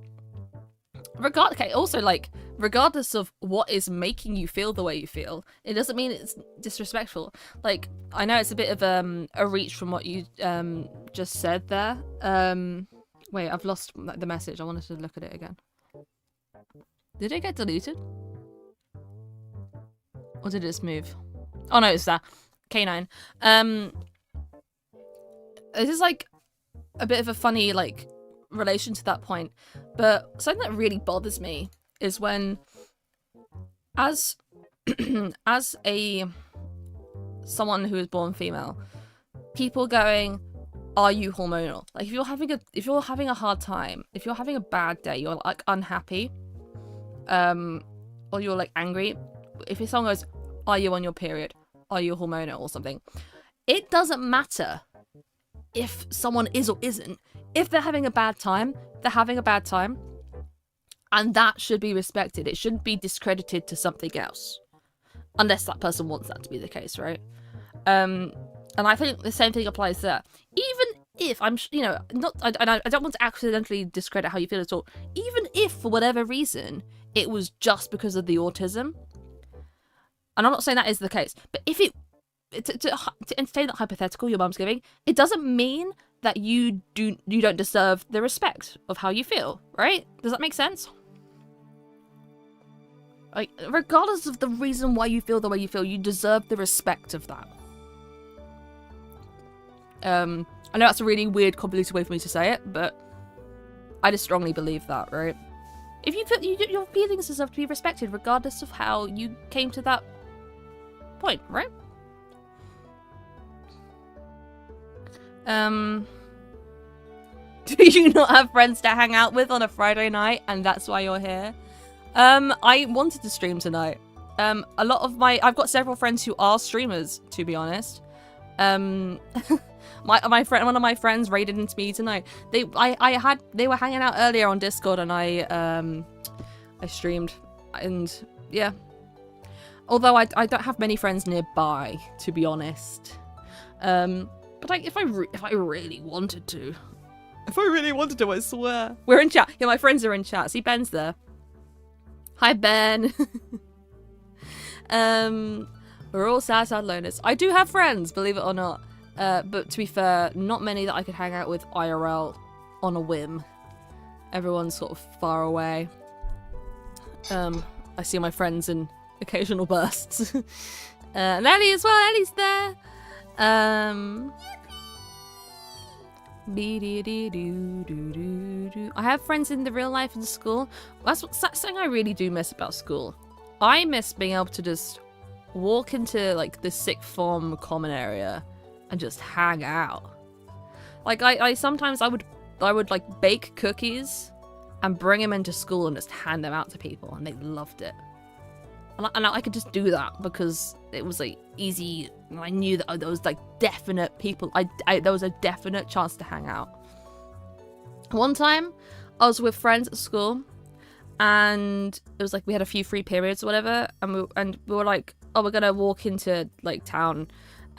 Okay. Also, like, regardless of what is making you feel the way you feel, it doesn't mean it's disrespectful. Like, I know it's a bit of a reach from what you just said there. Wait, I've lost the message. I wanted to look at it again. Did it get deleted? Or did it just move? Oh no, it's that. K9. This is like a bit of a funny, like, relation to that point. But something that really bothers me is when, as someone who is born female, people going, are you hormonal? Like, if you're having a hard time, if you're having a bad day, you're like unhappy, or you're like angry, if someone goes, are you on your period? Are you hormonal or something? It doesn't matter if someone is or isn't. If they're having a bad time, they're having a bad time. And that should be respected. It shouldn't be discredited to something else. Unless that person wants that to be the case, right? And I think the same thing applies there. Even if I don't want to accidentally discredit how you feel at all. Even if, for whatever reason, it was just because of the autism. And I'm not saying that is the case. But if it... To entertain that hypothetical your mum's giving, it doesn't mean that you don't deserve the respect of how you feel, right? Does that make sense? Like, regardless of the reason why you feel the way you feel, you deserve the respect of that. I know that's a really weird, convoluted way for me to say it, but I just strongly believe that, right? If you feel your feelings deserve to be respected, regardless of how you came to that point, right? Do you not have friends to hang out with on a Friday night and that's why you're here? I wanted to stream tonight. I've got several friends who are streamers, to be honest. One of my friends raided into me tonight. They were hanging out earlier on Discord and I streamed, and yeah. Although I don't have many friends nearby, to be honest. But like, if I really wanted to, I swear. We're in chat. Yeah, my friends are in chat. See, Ben's there. Hi, Ben. We're all sad loners. I do have friends, believe it or not. But to be fair, not many that I could hang out with IRL on a whim. Everyone's sort of far away. I see my friends in occasional bursts. And Ellie as well. Ellie's there. I have friends in the real life in school. That's something I really do miss about school. I miss being able to just walk into like the sixth form common area and just hang out. Like I sometimes I would like bake cookies and bring them into school and just hand them out to people, and they loved it. And I could just do that because it was like easy, and I knew that there was like definite people. There was a definite chance to hang out. One time, I was with friends at school, and it was like we had a few free periods or whatever, and we were like, oh, we're gonna walk into like town,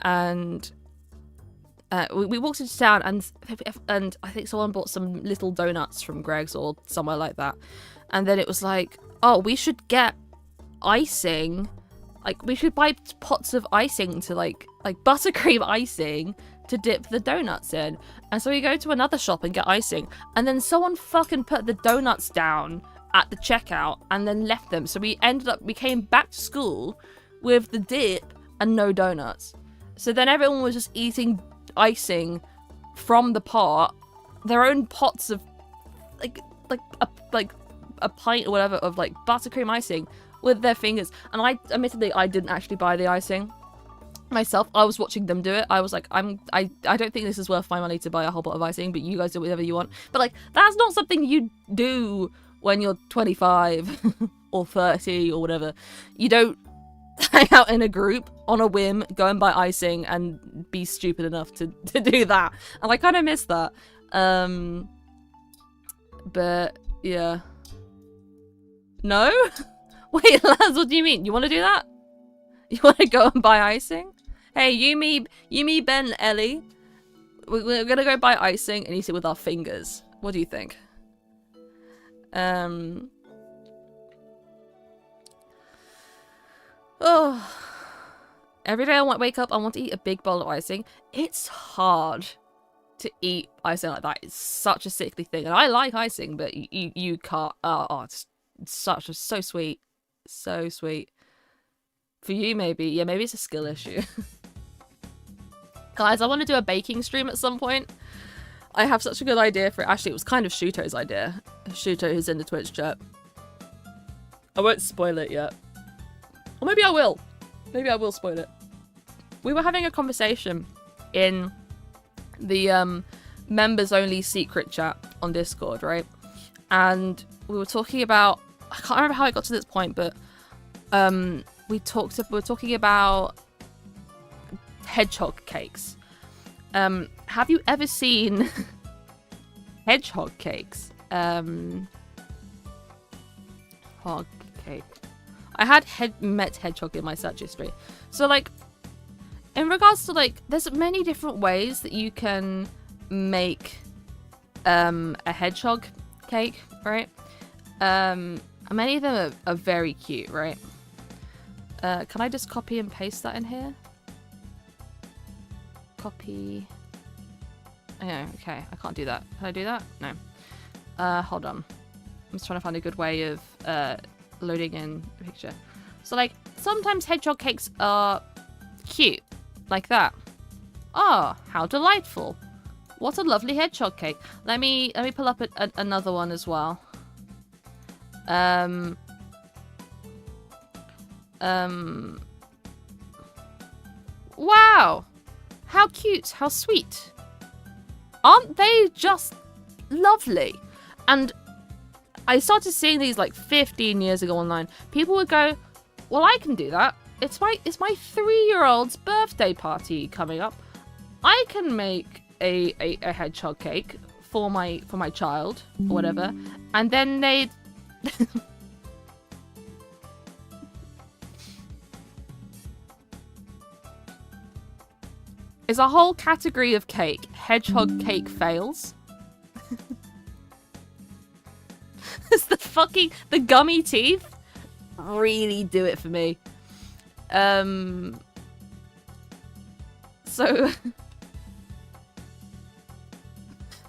and we walked into town, and I think someone bought some little donuts from Greg's or somewhere like that, and then it was like, oh, we should get icing, like we should buy pots of icing to like buttercream icing to dip the donuts in. And so we go to another shop and get icing, and then someone fucking put the donuts down at the checkout and then left them. So we came back to school with the dip and no donuts. So then everyone was just eating icing from the pot, their own pots of like a pint or whatever of like buttercream icing with their fingers. And I didn't actually buy the icing myself. I was watching them do it. I was like, I don't think this is worth my money to buy a whole pot of icing, but you guys do whatever you want. But like, that's not something you do when you're 25 or 30 or whatever. You don't hang out in a group on a whim, go and buy icing and be stupid enough to do that. And I kind of miss that. But yeah. No? Wait, Laz, what do you mean? You want to do that? You want to go and buy icing? Hey, you, me, Ben, Ellie. We're gonna go buy icing and eat it with our fingers. What do you think? Oh. Every day I wake up, I want to eat a big bowl of icing. It's hard to eat icing like that. It's such a sickly thing. And I like icing, but you can't. Oh, it's so sweet. So sweet. For you, maybe. Yeah, maybe it's a skill issue. Guys, I want to do a baking stream at some point. I have such a good idea for it. Actually, it was kind of Shuto's idea. Shuto, who's in the Twitch chat. I won't spoil it yet. Or maybe I will. Maybe I will spoil it. We were having a conversation in the members-only secret chat on Discord, right? And we were talking about I can't remember how I got to this point, but we were talking about hedgehog cakes. Have you ever seen hedgehog cakes? Hog cake. I had met hedgehog in my search history. So like, in regards to like, there's many different ways that you can make a hedgehog cake, right? Many of them are very cute, right? Can I just copy and paste that in here? Copy. Oh, okay, I can't do that. Can I do that? No. Hold on. I'm just trying to find a good way of loading in a picture. So like, sometimes hedgehog cakes are cute, like that. Oh, how delightful! What a lovely hedgehog cake. Let me pull up another one as well. Wow! How cute! How sweet! Aren't they just lovely? And I started seeing these like 15 years ago online. People would go, "Well, I can do that. It's my 3-year-old's birthday party coming up. I can make a hedgehog cake for my child or whatever." And then they It's a whole category of cake. Hedgehog cake fails. It's the gummy teeth really do it for me. So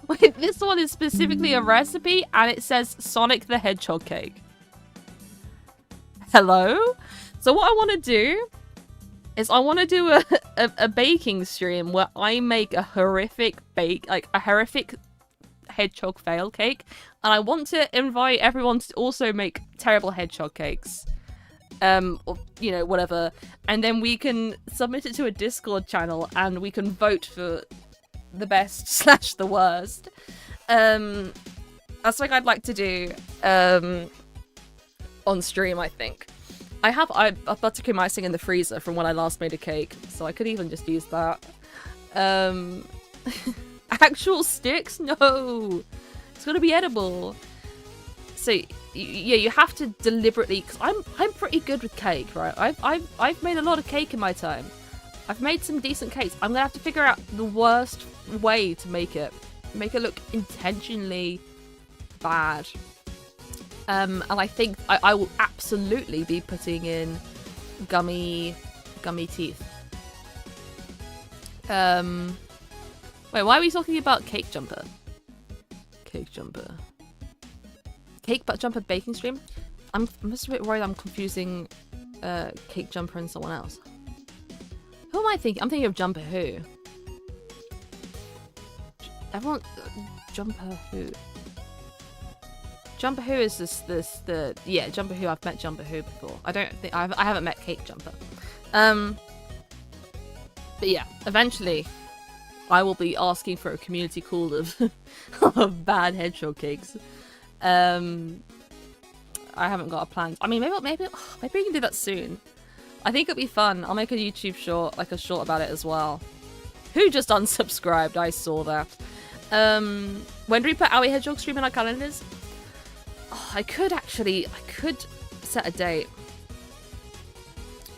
wait, this one is specifically a recipe and it says Sonic the Hedgehog cake. Hello? So what I want to do is I want to do a baking stream where I make a horrific hedgehog fail cake, and I want to invite everyone to also make terrible hedgehog cakes. Or, you know, whatever. And then we can submit it to a Discord channel and we can vote for the best / the worst. That's something I'd like to do on stream, I think. I've buttercream icing in the freezer from when I last made a cake, so I could even just use that. Actual sticks? No! It's gotta be edible. So, yeah, you have to deliberately, because I'm pretty good with cake, right? I've made a lot of cake in my time. I've made some decent cakes. I'm gonna have to figure out the worst way to make it look intentionally bad. And I think I will absolutely be putting in gummy teeth. Wait, why are we talking about cake jumper? Cake jumper baking stream? I'm just a bit worried I'm confusing cake jumper and someone else. Who am I thinking? I'm thinking of Jumper Who. Everyone, Jumper Who. Jumper Who is yeah, Jumper Who. I've met Jumper Who before. I haven't met Cake Jumper. But yeah, eventually I will be asking for a community call of bad hedgehog cakes. I haven't got a plan. I mean, maybe we can do that soon. I think it'll be fun. I'll make a YouTube short, like a short about it as well. Who just unsubscribed? I saw that. When do we put Owie Hedgehog stream in our calendars? Oh, I could set a date.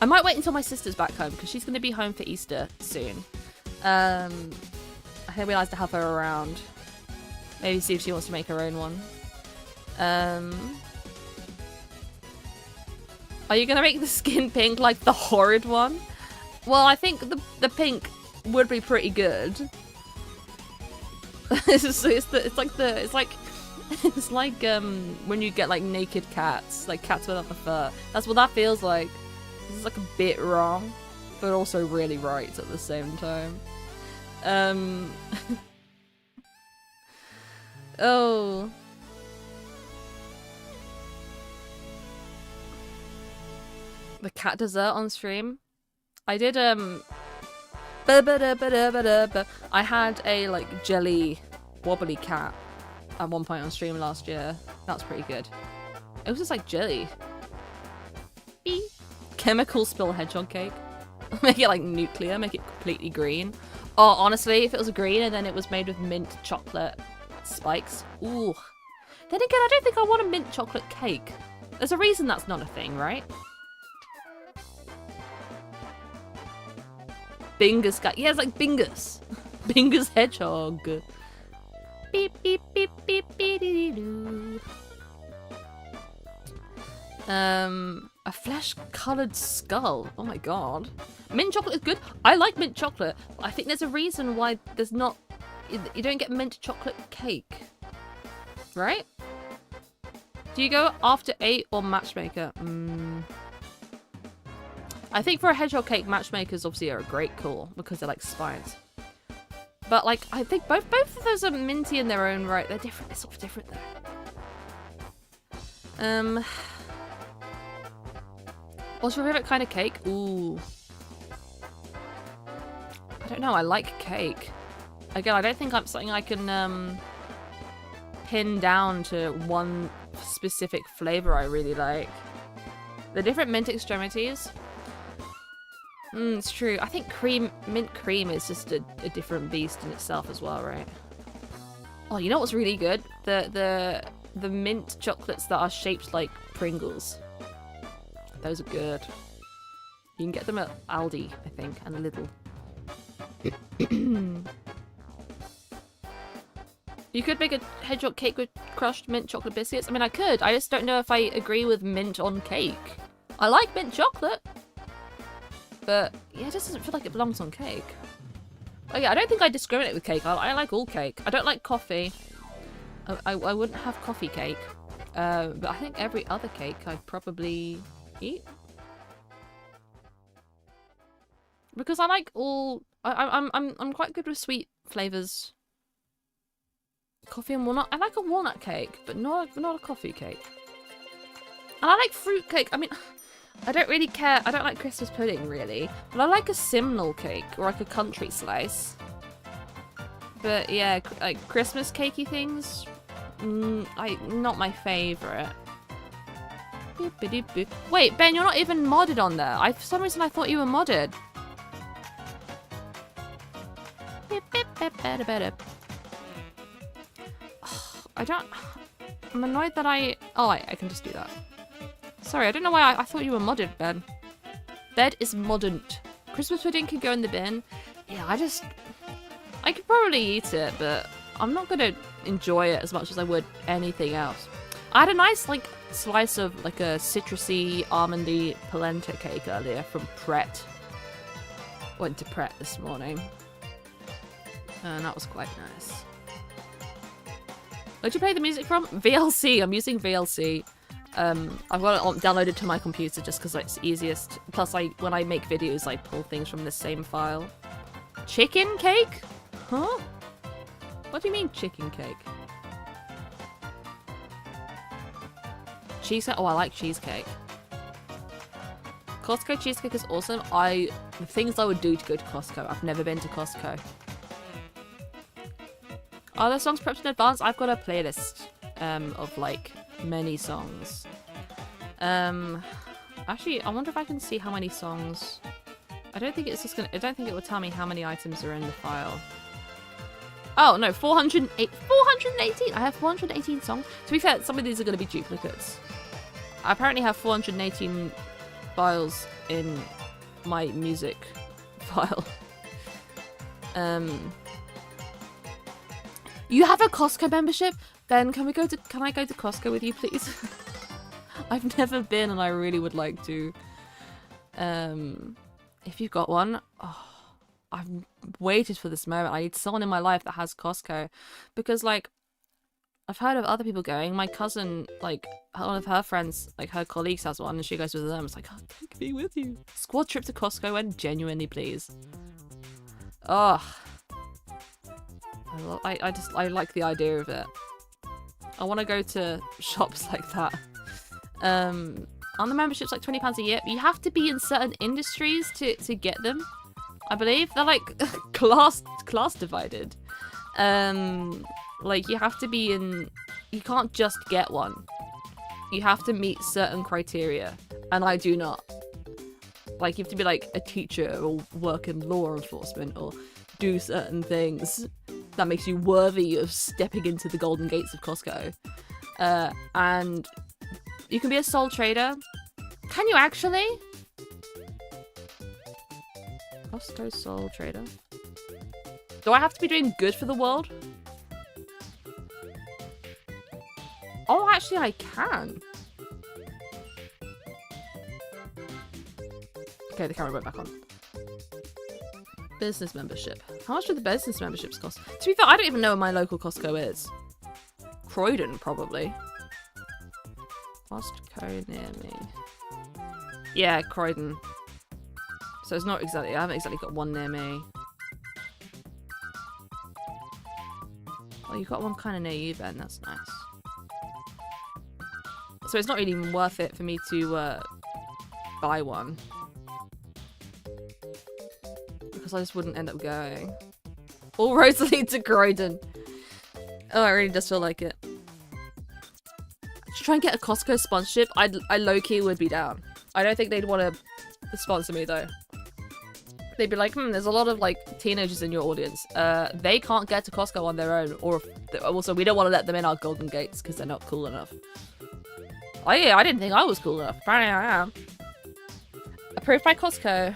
I might wait until my sister's back home because she's going to be home for Easter soon. I think it'd be nice to have her around. Maybe see if she wants to make her own one. Are you going to make the skin pink like the horrid one? Well, I think the pink would be pretty good. It's like when you get like naked cats, like cats without the fur. That's what that feels like. This is like a bit wrong, but also really right at the same time. Oh. The cat dessert on stream. I did I had a like jelly wobbly cat at one point on stream last year. That's pretty good. It was just like jelly. Beep. Chemical spill hedgehog cake. Make it like nuclear, make it completely green. Oh, honestly, if it was green and then it was made with mint chocolate spikes. Ooh. Then again, I don't think I want a mint chocolate cake. There's a reason that's not a thing, right? Bingus guy. Yeah, it's like Bingus. Bingus hedgehog. Beep, beep, beep, beep, beep, dee, doo. A flesh-coloured skull. Oh my god. Mint chocolate is good. I like mint chocolate, but I think there's a reason why there's not... You don't get mint chocolate cake. Right? Do you go after 8 or matchmaker? I think for a hedgehog cake, matchmakers obviously are a great call because they're like spines. But like, I think both of those are minty in their own right. They're different. They're sort of different though. What's your favorite kind of cake? Ooh. I don't know. I like cake. Again, I don't think I'm something I can pin down to one specific flavor I really like. The different mint extremities. It's true. I think mint cream is just a different beast in itself as well, right? Oh, you know what's really good? The mint chocolates that are shaped like Pringles. Those are good. You can get them at Aldi, I think, and Lidl. You could make a hedgehog cake with crushed mint chocolate biscuits. I mean, I could. I just don't know if I agree with mint on cake. I like mint chocolate. But, yeah, it just doesn't feel like it belongs on cake. Oh, yeah, I don't think I discriminate with cake. I like all cake. I don't like coffee. I wouldn't have coffee cake. But I think every other cake I'd probably eat. Because I like all... I'm quite good with sweet flavours. Coffee and walnut. I like a walnut cake, but not a coffee cake. And I like fruit cake. I mean... I don't really care. I don't like Christmas pudding, really. But I like a Simnel cake or like a country slice. But yeah, like Christmas cakey things, not my favourite. Wait, Ben, you're not even modded on there. For some reason I thought you were modded. I'm annoyed that Oh, I can just do that. Sorry, I don't know why I thought you were modded, Ben. Bed is modern. Christmas pudding could go in the bin. Yeah, I could probably eat it, but I'm not gonna enjoy it as much as I would anything else. I had a nice, like, slice of, like, a citrusy, almondy polenta cake earlier from Pret. Went to Pret this morning. And that was quite nice. Where'd you play the music from? VLC. I'm using VLC. I've got it downloaded to my computer just because it's easiest. Plus, when I make videos, I pull things from the same file. Chicken cake? Huh? What do you mean chicken cake? Cheesecake? Oh, I like cheesecake. Costco cheesecake is awesome. The things I would do to go to Costco. I've never been to Costco. Are there songs prepped in advance? I've got a playlist of like many songs. Actually, I wonder if I can see how many songs. I don't think it will tell me how many items are in the file. Oh no, 418. I have 418 songs. To be fair, some of these are going to be duplicates. I apparently have 418 files in my music file. You have a Costco membership? Ben, can I go to Costco with you, please? I've never been and I really would like to. If you've got one, I've waited for this moment. I need someone in my life that has Costco. Because, like, I've heard of other people going. My cousin, like, one of her friends, like, her colleagues has one and she goes with them. It's like, oh, take me with you. Squad trip to Costco and genuinely, please. Oh. I like the idea of it. I want to go to shops like that. On the memberships, like £20 a year. You have to be in certain industries to get them. I believe they're like class divided. Like you have to be in. You can't just get one. you have to meet certain criteria, and I do not. Like, you have to be like a teacher or work in law enforcement or do certain things that makes you worthy of stepping into the golden gates of Costco. And you can be a sole trader. Can you actually? Costco sole trader. Do I have to be doing good for the world? Oh, actually I can. Okay, the camera went back on. Business membership. How much do the business memberships cost? To be fair, I don't even know where my local Costco is. Croydon, probably. Costco near me. Yeah, Croydon. So it's not exactly, I haven't exactly got one near me. Oh, you got one kind of near you, Ben. That's nice. So it's not really even worth it for me to buy one. Because I just wouldn't end up going. All roads lead to Croydon. Oh, it really does feel like it. To try and get a Costco sponsorship, I low-key would be down. I don't think they'd want to sponsor me, though. They'd be like, there's a lot of, like, teenagers in your audience. They can't get to Costco on their own. Or also, we don't want to let them in our golden gates because they're not cool enough. Oh, yeah, I didn't think I was cool enough. Apparently I am. Approved by Costco.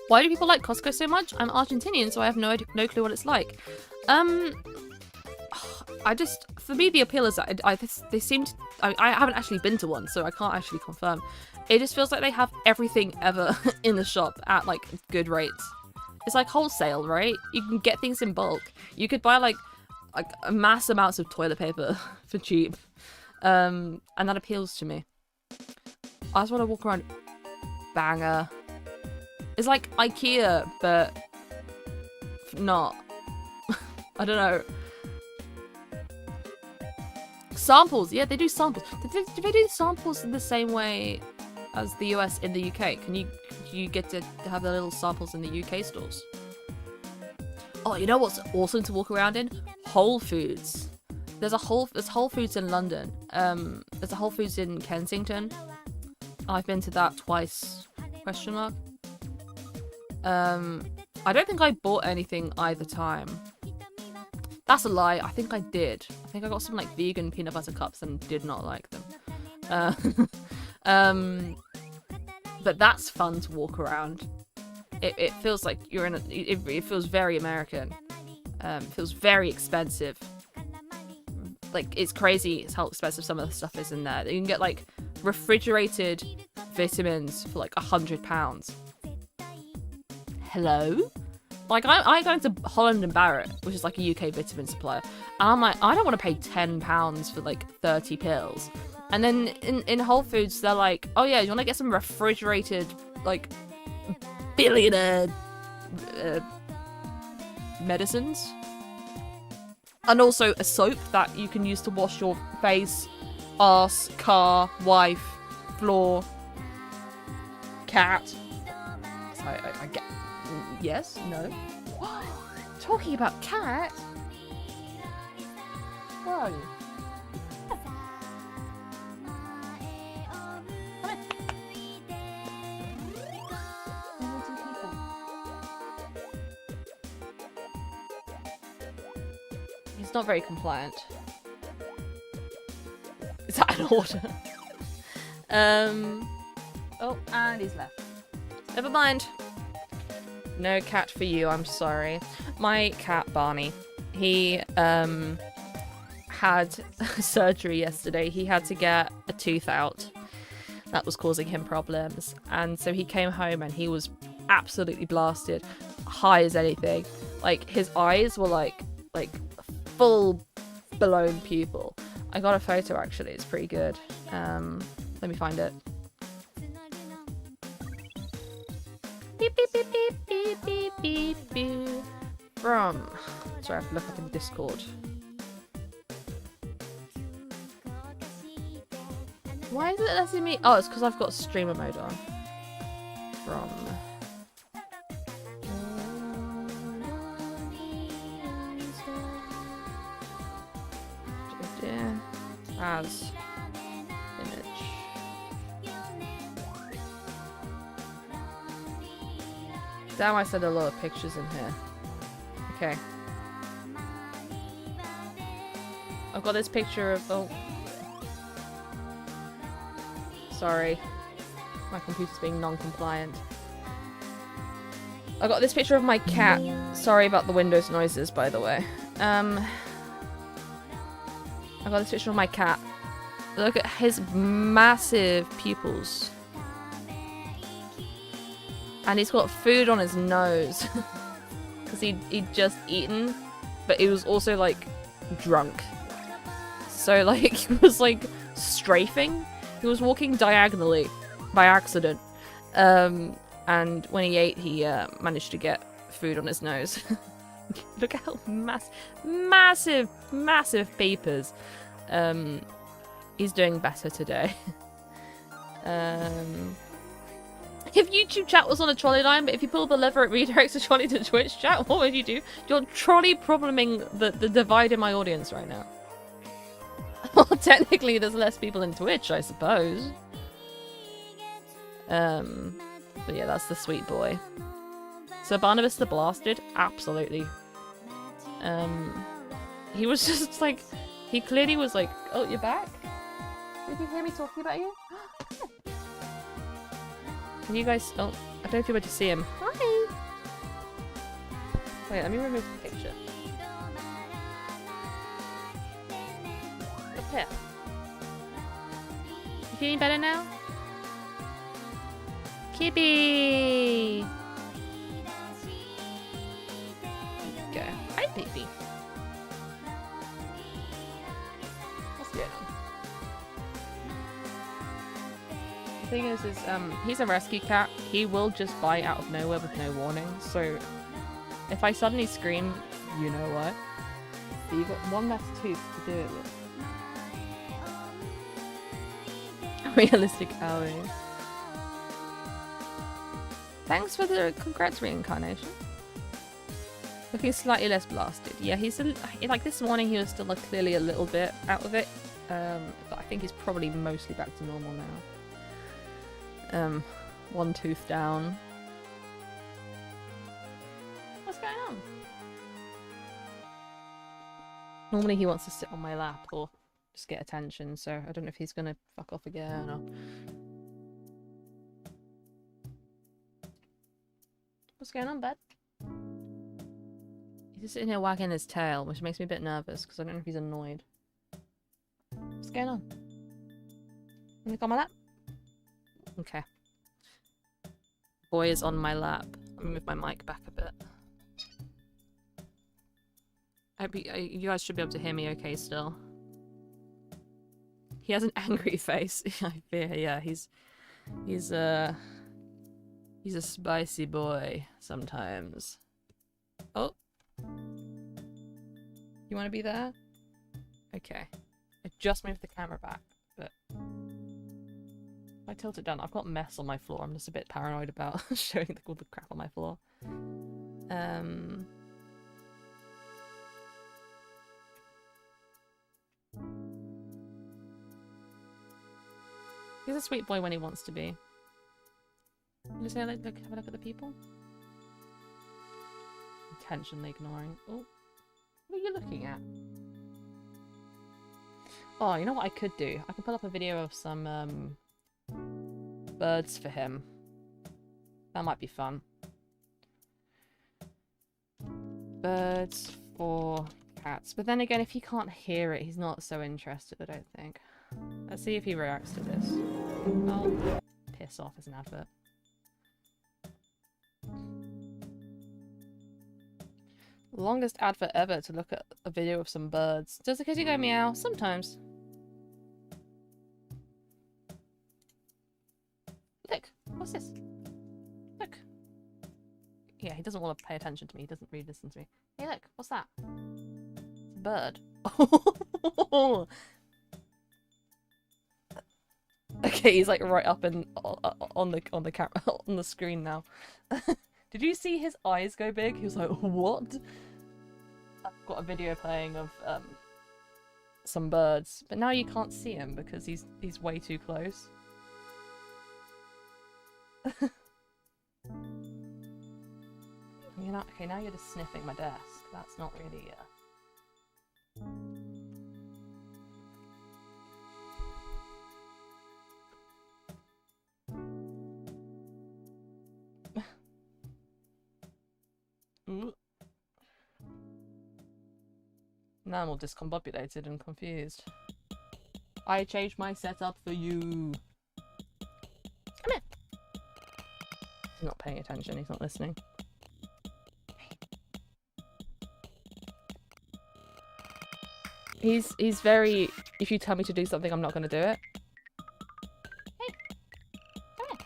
Why do people like Costco so much? I'm Argentinian, so I have no clue what it's like. For me, the appeal is that they seem to, I haven't actually been to one, so I can't actually confirm. It just feels like they have everything ever in the shop at, like, good rates. It's like wholesale, right? You can get things in bulk. You could buy, like mass amounts of toilet paper for cheap. And that appeals to me. I just want to walk around. Banger. It's like IKEA, but not. I don't know. Samples. Yeah, they do samples. Do they do samples in the same way as the US in the UK? Do you get to have the little samples in the UK stores? Oh, you know what's awesome to walk around in? Whole Foods. There's Whole Foods in London. There's a Whole Foods in Kensington. I've been to that twice. Question mark. I don't think I bought anything either time. That's a lie. I think I did. I think I got some like vegan peanut butter cups and did not like them. But that's fun to walk around. It feels like you're in it feels very American. It feels very expensive. Like, it's crazy how expensive some of the stuff is in there. You can get like refrigerated vitamins for like £100. Hello? Like, I go into Holland and Barrett, which is like a UK vitamin supplier, and I'm like, I don't want to pay £10 for like 30 pills. And then in Whole Foods, they're like, oh yeah, you want to get some refrigerated, like, billionaire medicines? And also a soap that you can use to wash your face, arse, car, wife, floor, cat. So I get... Yes? No? Talking about cat? Where are you? He's not very compliant. Is that an order? Oh, and he's left. Never mind. No cat for you, I'm sorry. My cat, Barney, he had surgery yesterday. He had to get a tooth out. That was causing him problems. And so he came home and he was absolutely blasted. High as anything. Like, his eyes were like full blown pupil. I got a photo actually, it's pretty good. Let me find it. Beep beep beep beep beep beep beep beep. From... Sorry, I have to look up in Discord. Why is it letting me... Oh, it's because I've got streamer mode on. From... has image. Damn, I said a lot of pictures in here. Okay. I've got this picture of... Oh. Sorry. My computer's being non-compliant. I got this picture of my cat. Sorry about the Windows noises, by the way. I got this picture of my cat. Look at his massive pupils. And he's got food on his nose. Because he'd just eaten. But he was also, like, drunk. So, like, he was, like, strafing. He was walking diagonally by accident. And when he ate, he managed to get food on his nose. Look how massive papers. He's doing better today. If YouTube chat was on a trolley line, but if you pull the lever, it redirects the trolley to Twitch chat, what would you do? You're trolley probleming the divide in my audience right now. Well, technically, there's less people in Twitch, I suppose. But yeah, that's the sweet boy. So Barnabas the Blasted? Absolutely. He was just like... He clearly was like, oh, you're back? Did you hear me talking about you? Can you guys... Oh, I don't know if you're able to see him. Hi! Wait, let me remove the picture. Up here. You feeling better now? Kibby! Go. Hi, baby. What's going on? The thing is he's a rescue cat. He will just bite out of nowhere with no warning. So, if I suddenly scream, you know what? But you've got one less tooth to do it with. Realistic owie. Thanks for the congrats reincarnation. Looking slightly less blasted. Yeah, he's like this morning he was still like clearly a little bit out of it. But I think he's probably mostly back to normal now. One tooth down. What's going on? Normally he wants to sit on my lap or just get attention, so I don't know if he's gonna fuck off again or... What's going on, bud? He's just sitting here wagging his tail, which makes me a bit nervous because I don't know if he's annoyed. What's going on? Can you come on my lap? Okay. Boy is on my lap. Let me move my mic back a bit. I hope you guys should be able to hear me okay still. He has an angry face. I fear, yeah, he's a spicy boy sometimes. Oh. You want to be there? Okay. I just moved the camera back, but if I tilt it down, I've got mess on my floor. I'm just a bit paranoid about showing all the crap on my floor. He's a sweet boy when he wants to be. Just say, like, have a look at the people. Intentionally ignoring. Oh, what are you looking at? Oh, you know what I could do? I could pull up a video of some birds for him. That might be fun. Birds for cats. But then again, if he can't hear it, he's not so interested, I don't think. Let's see if he reacts to this. Oh, piss off, it's an advert. Longest advert ever to look at a video of some birds. Does the kitty go meow? Sometimes. Look, what's this? Look. Yeah, he doesn't want to pay attention to me. He doesn't really listen to me. Hey, look, what's that? It's a bird. Okay, he's like right up in on the camera on the screen now. Did you see his eyes go big? He was like, what? I've got a video playing of some birds, but now you can't see him because he's way too close. You're not okay. Now you're just sniffing my desk. That's not really. Now I'm all discombobulated and confused. I changed my setup for you. Come here. He's not paying attention. He's not listening. He's very. If you tell me to do something, I'm not going to do it. Hey, come here.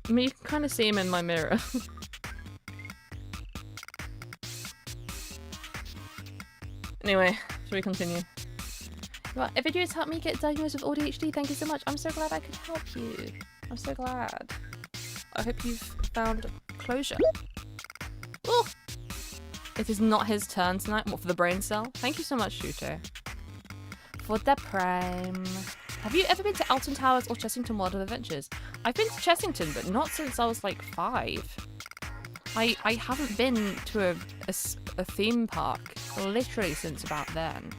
I mean, you can kind of see him in my mirror. Anyway, shall we continue? Well, if videos help me get diagnosed with ADHD, thank you so much. I'm so glad I could help you. I'm so glad. I hope you've found closure. Ooh! It is not his turn tonight. What, for the brain cell? Thank you so much, Shuto. For the prime. Have you ever been to Alton Towers or Chessington World of Adventures? I've been to Chessington, but not since I was like 5. I haven't been to a theme park literally since about then.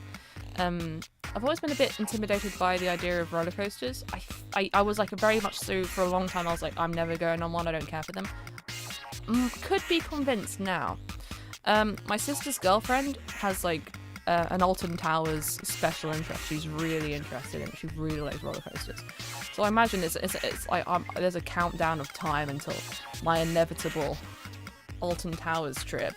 I've always been a bit intimidated by the idea of roller coasters. I was like very much so for a long time. I was like, I'm never going on one. I don't care for them. Could be convinced now. My sister's girlfriend has like an Alton Towers special interest. She's really interested in it. She really likes roller coasters. So I imagine it's like there's a countdown of time until my inevitable Alton Towers trip.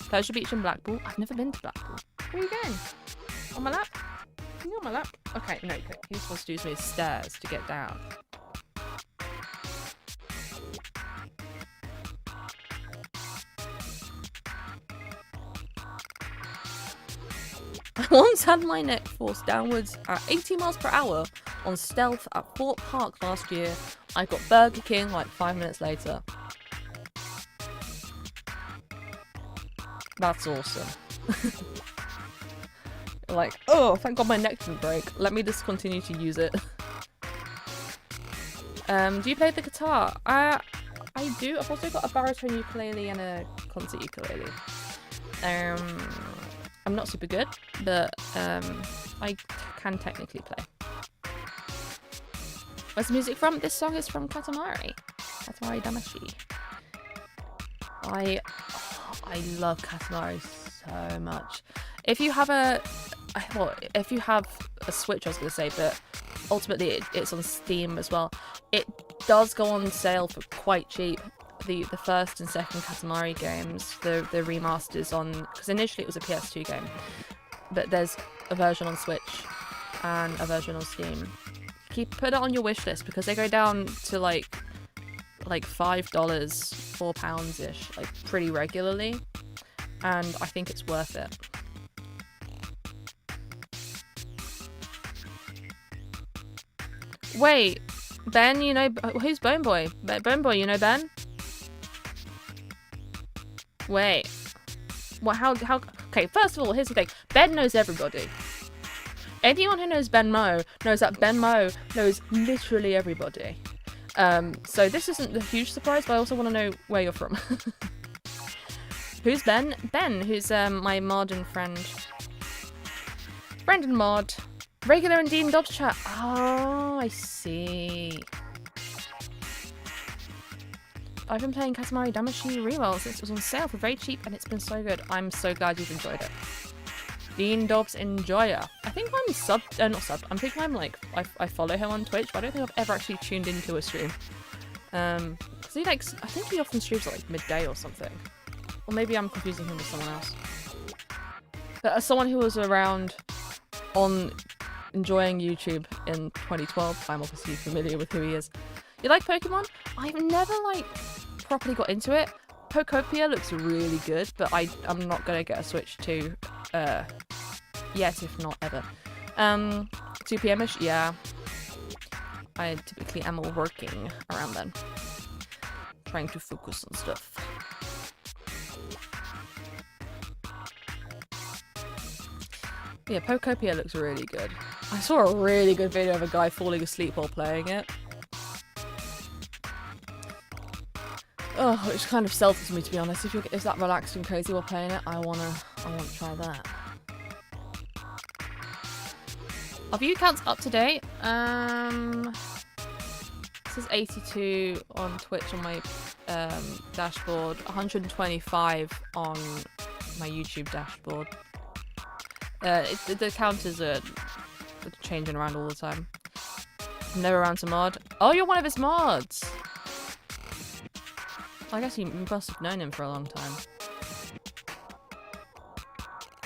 Pleasure Beach in Blackpool. I've never been to Blackpool. Where are you going? On my lap? Are you on my lap? Okay, no, he's supposed to use me as stairs to get down. I once had my neck forced downwards at 80 miles per hour on stealth at Fort Park last year. I got Burger King like 5 minutes later. That's awesome. Like, oh, thank God my neck didn't break. Let me just continue to use it. Do you play the guitar? I do. I've also got a baritone ukulele and a concert ukulele. I'm not super good, but I can technically play. Where's the music from? This song is from Katamari. Katamari Damacy. I love Katamari so much. If you have a Switch, I was going to say, but ultimately it's on Steam as well. It does go on sale for quite cheap. The first and second Katamari games, the remasters on, because initially it was a PS2 game, but there's a version on Switch and a version on Steam. Put it on your wish list because they go down to like $5, £4-ish, like pretty regularly, and I think it's worth it. Wait, Ben, you know who's Bone Boy? Bone Boy, you know Ben? Wait, what? How? Okay, first of all, here's the thing. Ben knows everybody. Anyone who knows Ben Mo knows that Ben Mo knows literally everybody. So this isn't a huge surprise, but I also want to know where you're from. Who's Ben? Ben, who's my mod and friend. Friend and mod. Regular in Dean Dobbs chat. Oh, I see. I've been playing Katamari Damacy Reroll since it was on sale for very cheap, and it's been so good. I'm so glad you've enjoyed it. Dean Dobbs Enjoyer. I think I'm I think I'm like, I follow him on Twitch, but I don't think I've ever actually tuned into a stream. Cause he I think he often streams at like midday or something. Or maybe I'm confusing him with someone else. But as someone who was around on enjoying YouTube in 2012, I'm obviously familiar with who he is. You like Pokemon? I've never properly got into it. Pokopia looks really good, but I'm not gonna get a Switch to Yet, if not ever. 2 p.m.ish? Yeah. I typically am working around then. Trying to focus on stuff. Yeah, Pokopia looks really good. I saw a really good video of a guy falling asleep while playing it. Oh, it's kind of selfish of me, to be honest. If that relaxed and crazy while playing it, I wanna try that. Are view counts up to date? This is 82 on Twitch on my dashboard, 125 on my YouTube dashboard. The counters are changing around all the time. I'm never around to mod. Oh, you're one of his mods! I guess you must have known him for a long time.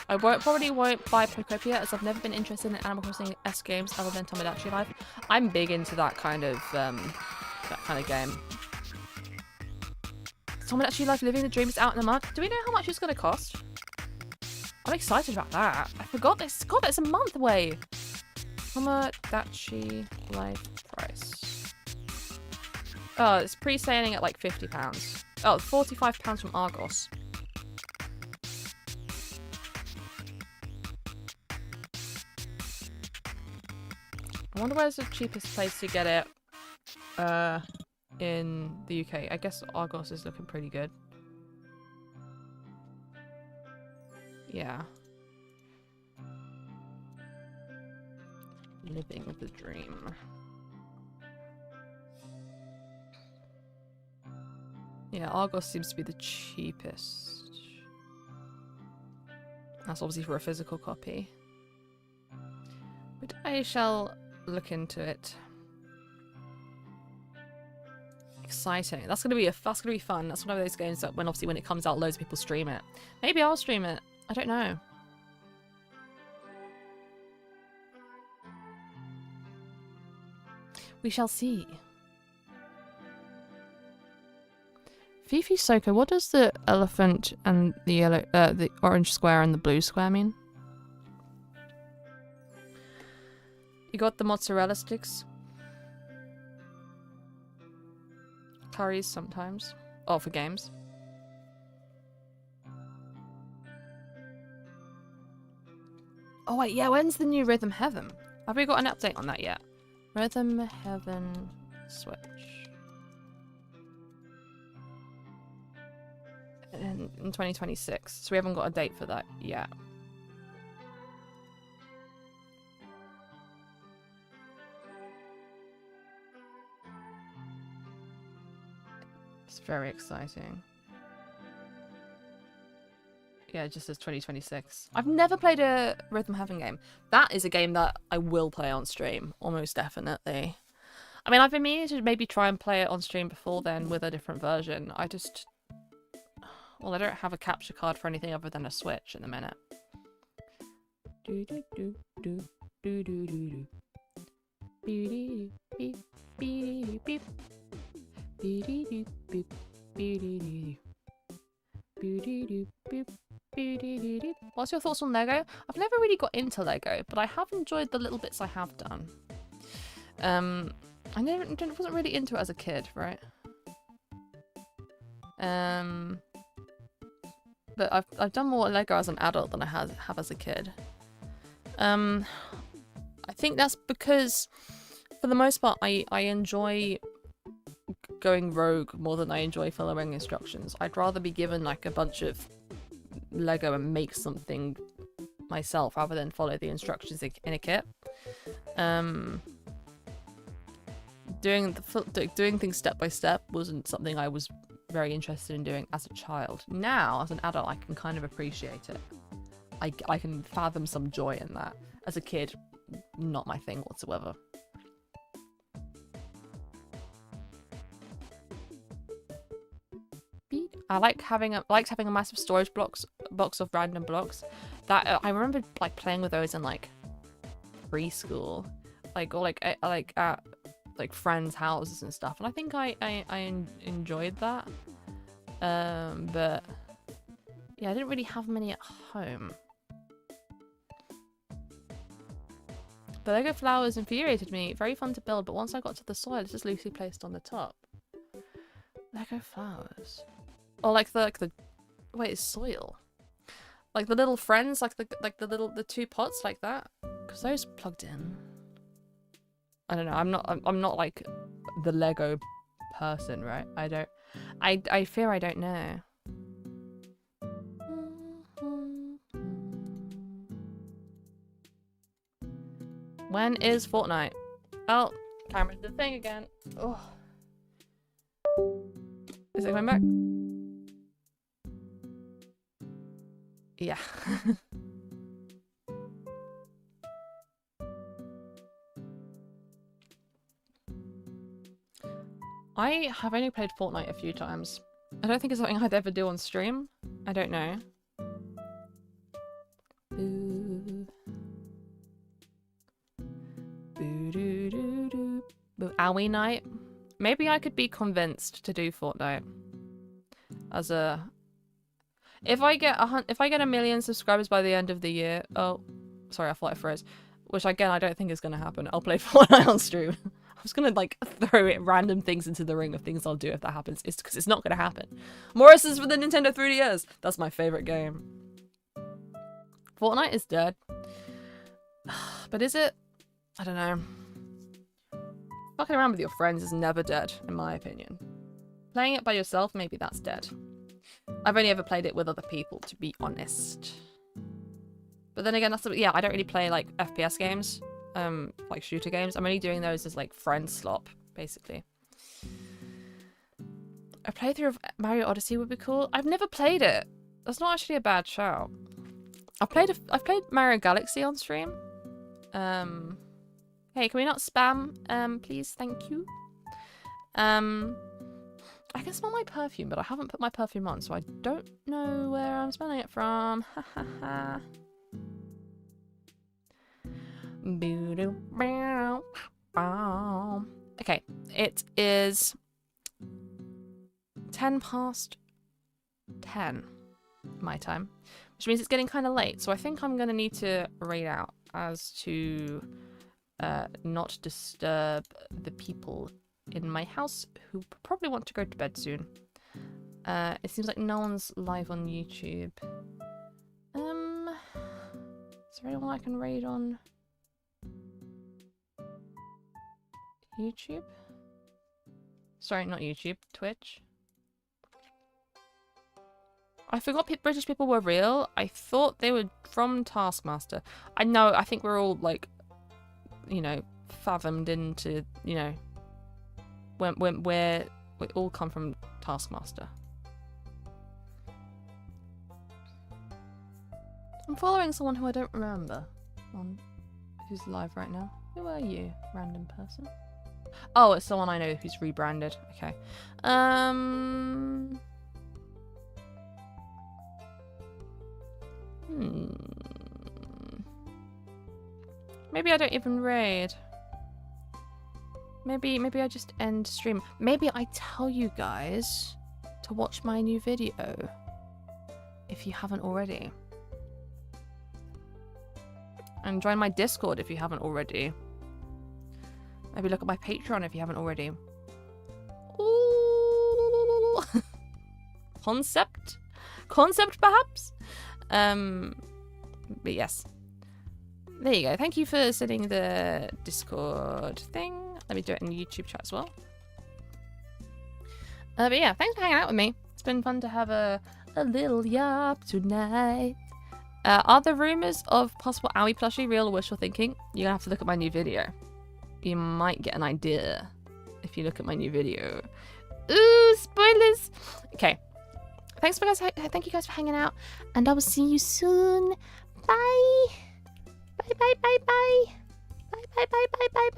I probably won't buy Pokopia as I've never been interested in Animal Crossing S games other than Tomodachi Life. I'm big into that kind of game. Tomodachi Life Living the Dream is out in the mud. Do we know how much it's going to cost? I'm excited about that. I forgot this. God, it's a month away. Tomodachi Life price. Oh, it's pre-sailing at like £50. Oh, £45 from Argos. I wonder where's the cheapest place to get it in the UK. I guess Argos is looking pretty good. Yeah. Living the dream. Yeah, Argos seems to be the cheapest. That's obviously for a physical copy. But I shall look into it. Exciting. That's gonna be fun. That's one of those games that when it comes out, loads of people stream it. Maybe I'll stream it. I don't know. We shall see. Fifi Soko, what does the elephant and the yellow, the orange square and the blue square mean? You got the mozzarella sticks? Curries sometimes. Oh, for games. Oh wait, yeah, when's the new Rhythm Heaven? Have we got an update on that yet? Rhythm Heaven Switch. In 2026, so we haven't got a date for that yet. It's very exciting. Yeah, it just says 2026. I've never played a Rhythm Heaven game. That is a game that I will play on stream, almost definitely. I mean, I've been meaning to maybe try and play it on stream before then with a different version. Well, I don't have a capture card for anything other than a Switch in the minute. Do do do do do do do do. Beep beep beep beep beep beep beep beep beep. What's your thoughts on Lego? I've never really got into Lego, but I have enjoyed the little bits I have done. I wasn't really into it as a kid, right? But I've done more Lego as an adult than I have as a kid. I think that's because, for the most part, I enjoy going rogue more than I enjoy following instructions. I'd rather be given like a bunch of Lego and make something myself rather than follow the instructions in a kit. Doing things step by step wasn't something I was very interested in doing as a child. Now, as an adult, I can kind of appreciate it. I can fathom some joy in that. As a kid, not my thing whatsoever. I liked having a massive storage box of random blocks. That I remember like playing with those in like preschool, at like friends' houses and stuff, and I think I enjoyed that. But yeah, I didn't really have many at home. The Lego flowers infuriated me. Very fun to build, but once I got to the soil, it's just loosely placed on the top. Lego flowers. Or like the wait, it's soil. Like the little friends, like the two pots like that. Because those plugged in. I don't know. I'm not like the Lego person, right? I fear I don't know. When is Fortnite? Oh, camera did the thing again. Oh. Is it coming back? Yeah. I have only played Fortnite a few times. I don't think it's something I'd ever do on stream. I don't know. Boo. Boo-doo-doo-doo. Owie night. Maybe I could be convinced to do Fortnite as a. If I get a million subscribers by the end of the year. Oh, sorry, I thought I froze. Which again, I don't think is gonna happen. I'll play Fortnite on stream. I was gonna like throw it random things into the ring of things I'll do if that happens. It's because it's not gonna happen. Morris is for the Nintendo 3DS. That's my favorite game. Fortnite is dead. But is it? I don't know. Fucking around with your friends is never dead, in my opinion. Playing it by yourself, maybe that's dead. I've only ever played it with other people, to be honest. But then again, yeah, I don't really play like FPS games, like shooter games. I'm only doing those as like friend slop, basically. A playthrough of Mario Odyssey would be cool. I've never played it. That's not actually a bad shout. I've played Mario Galaxy on stream. Hey, can we not spam? Please, thank you. I can smell my perfume, but I haven't put my perfume on, so I don't know where I'm smelling it from. Ha ha ha. Okay, it is 10 past 10 my time, which means it's getting kind of late. So I think I'm going to need to read out as to not disturb the people in my house who probably want to go to bed soon. It seems like no one's live on YouTube. Is there anyone I can raid on YouTube? Sorry, not YouTube, Twitch. I forgot British people were real. I thought they were from Taskmaster. I know, I think we're all like, you know, fathomed into, you know, when we all come from Taskmaster. I'm following someone who I don't remember on who's live right now. Who are you, random person? Oh, it's someone I know who's rebranded. Okay. Maybe I don't even raid. Maybe I just end stream. Maybe I tell you guys to watch my new video if you haven't already. And join my Discord if you haven't already. Maybe look at my Patreon if you haven't already. Ooh. Concept perhaps? But yes. There you go. Thank you for setting the Discord thing. Let me do it in the YouTube chat as well. But yeah, thanks for hanging out with me. It's been fun to have a little yap tonight. Are the rumours of possible Owie plushie real or wishful thinking? You're gonna have to look at my new video. You might get an idea if you look at my new video. Ooh, spoilers! Okay. Thank you guys for hanging out, and I will see you soon. Bye! Bye, bye, bye, bye! Bye, bye, bye, bye, bye, bye!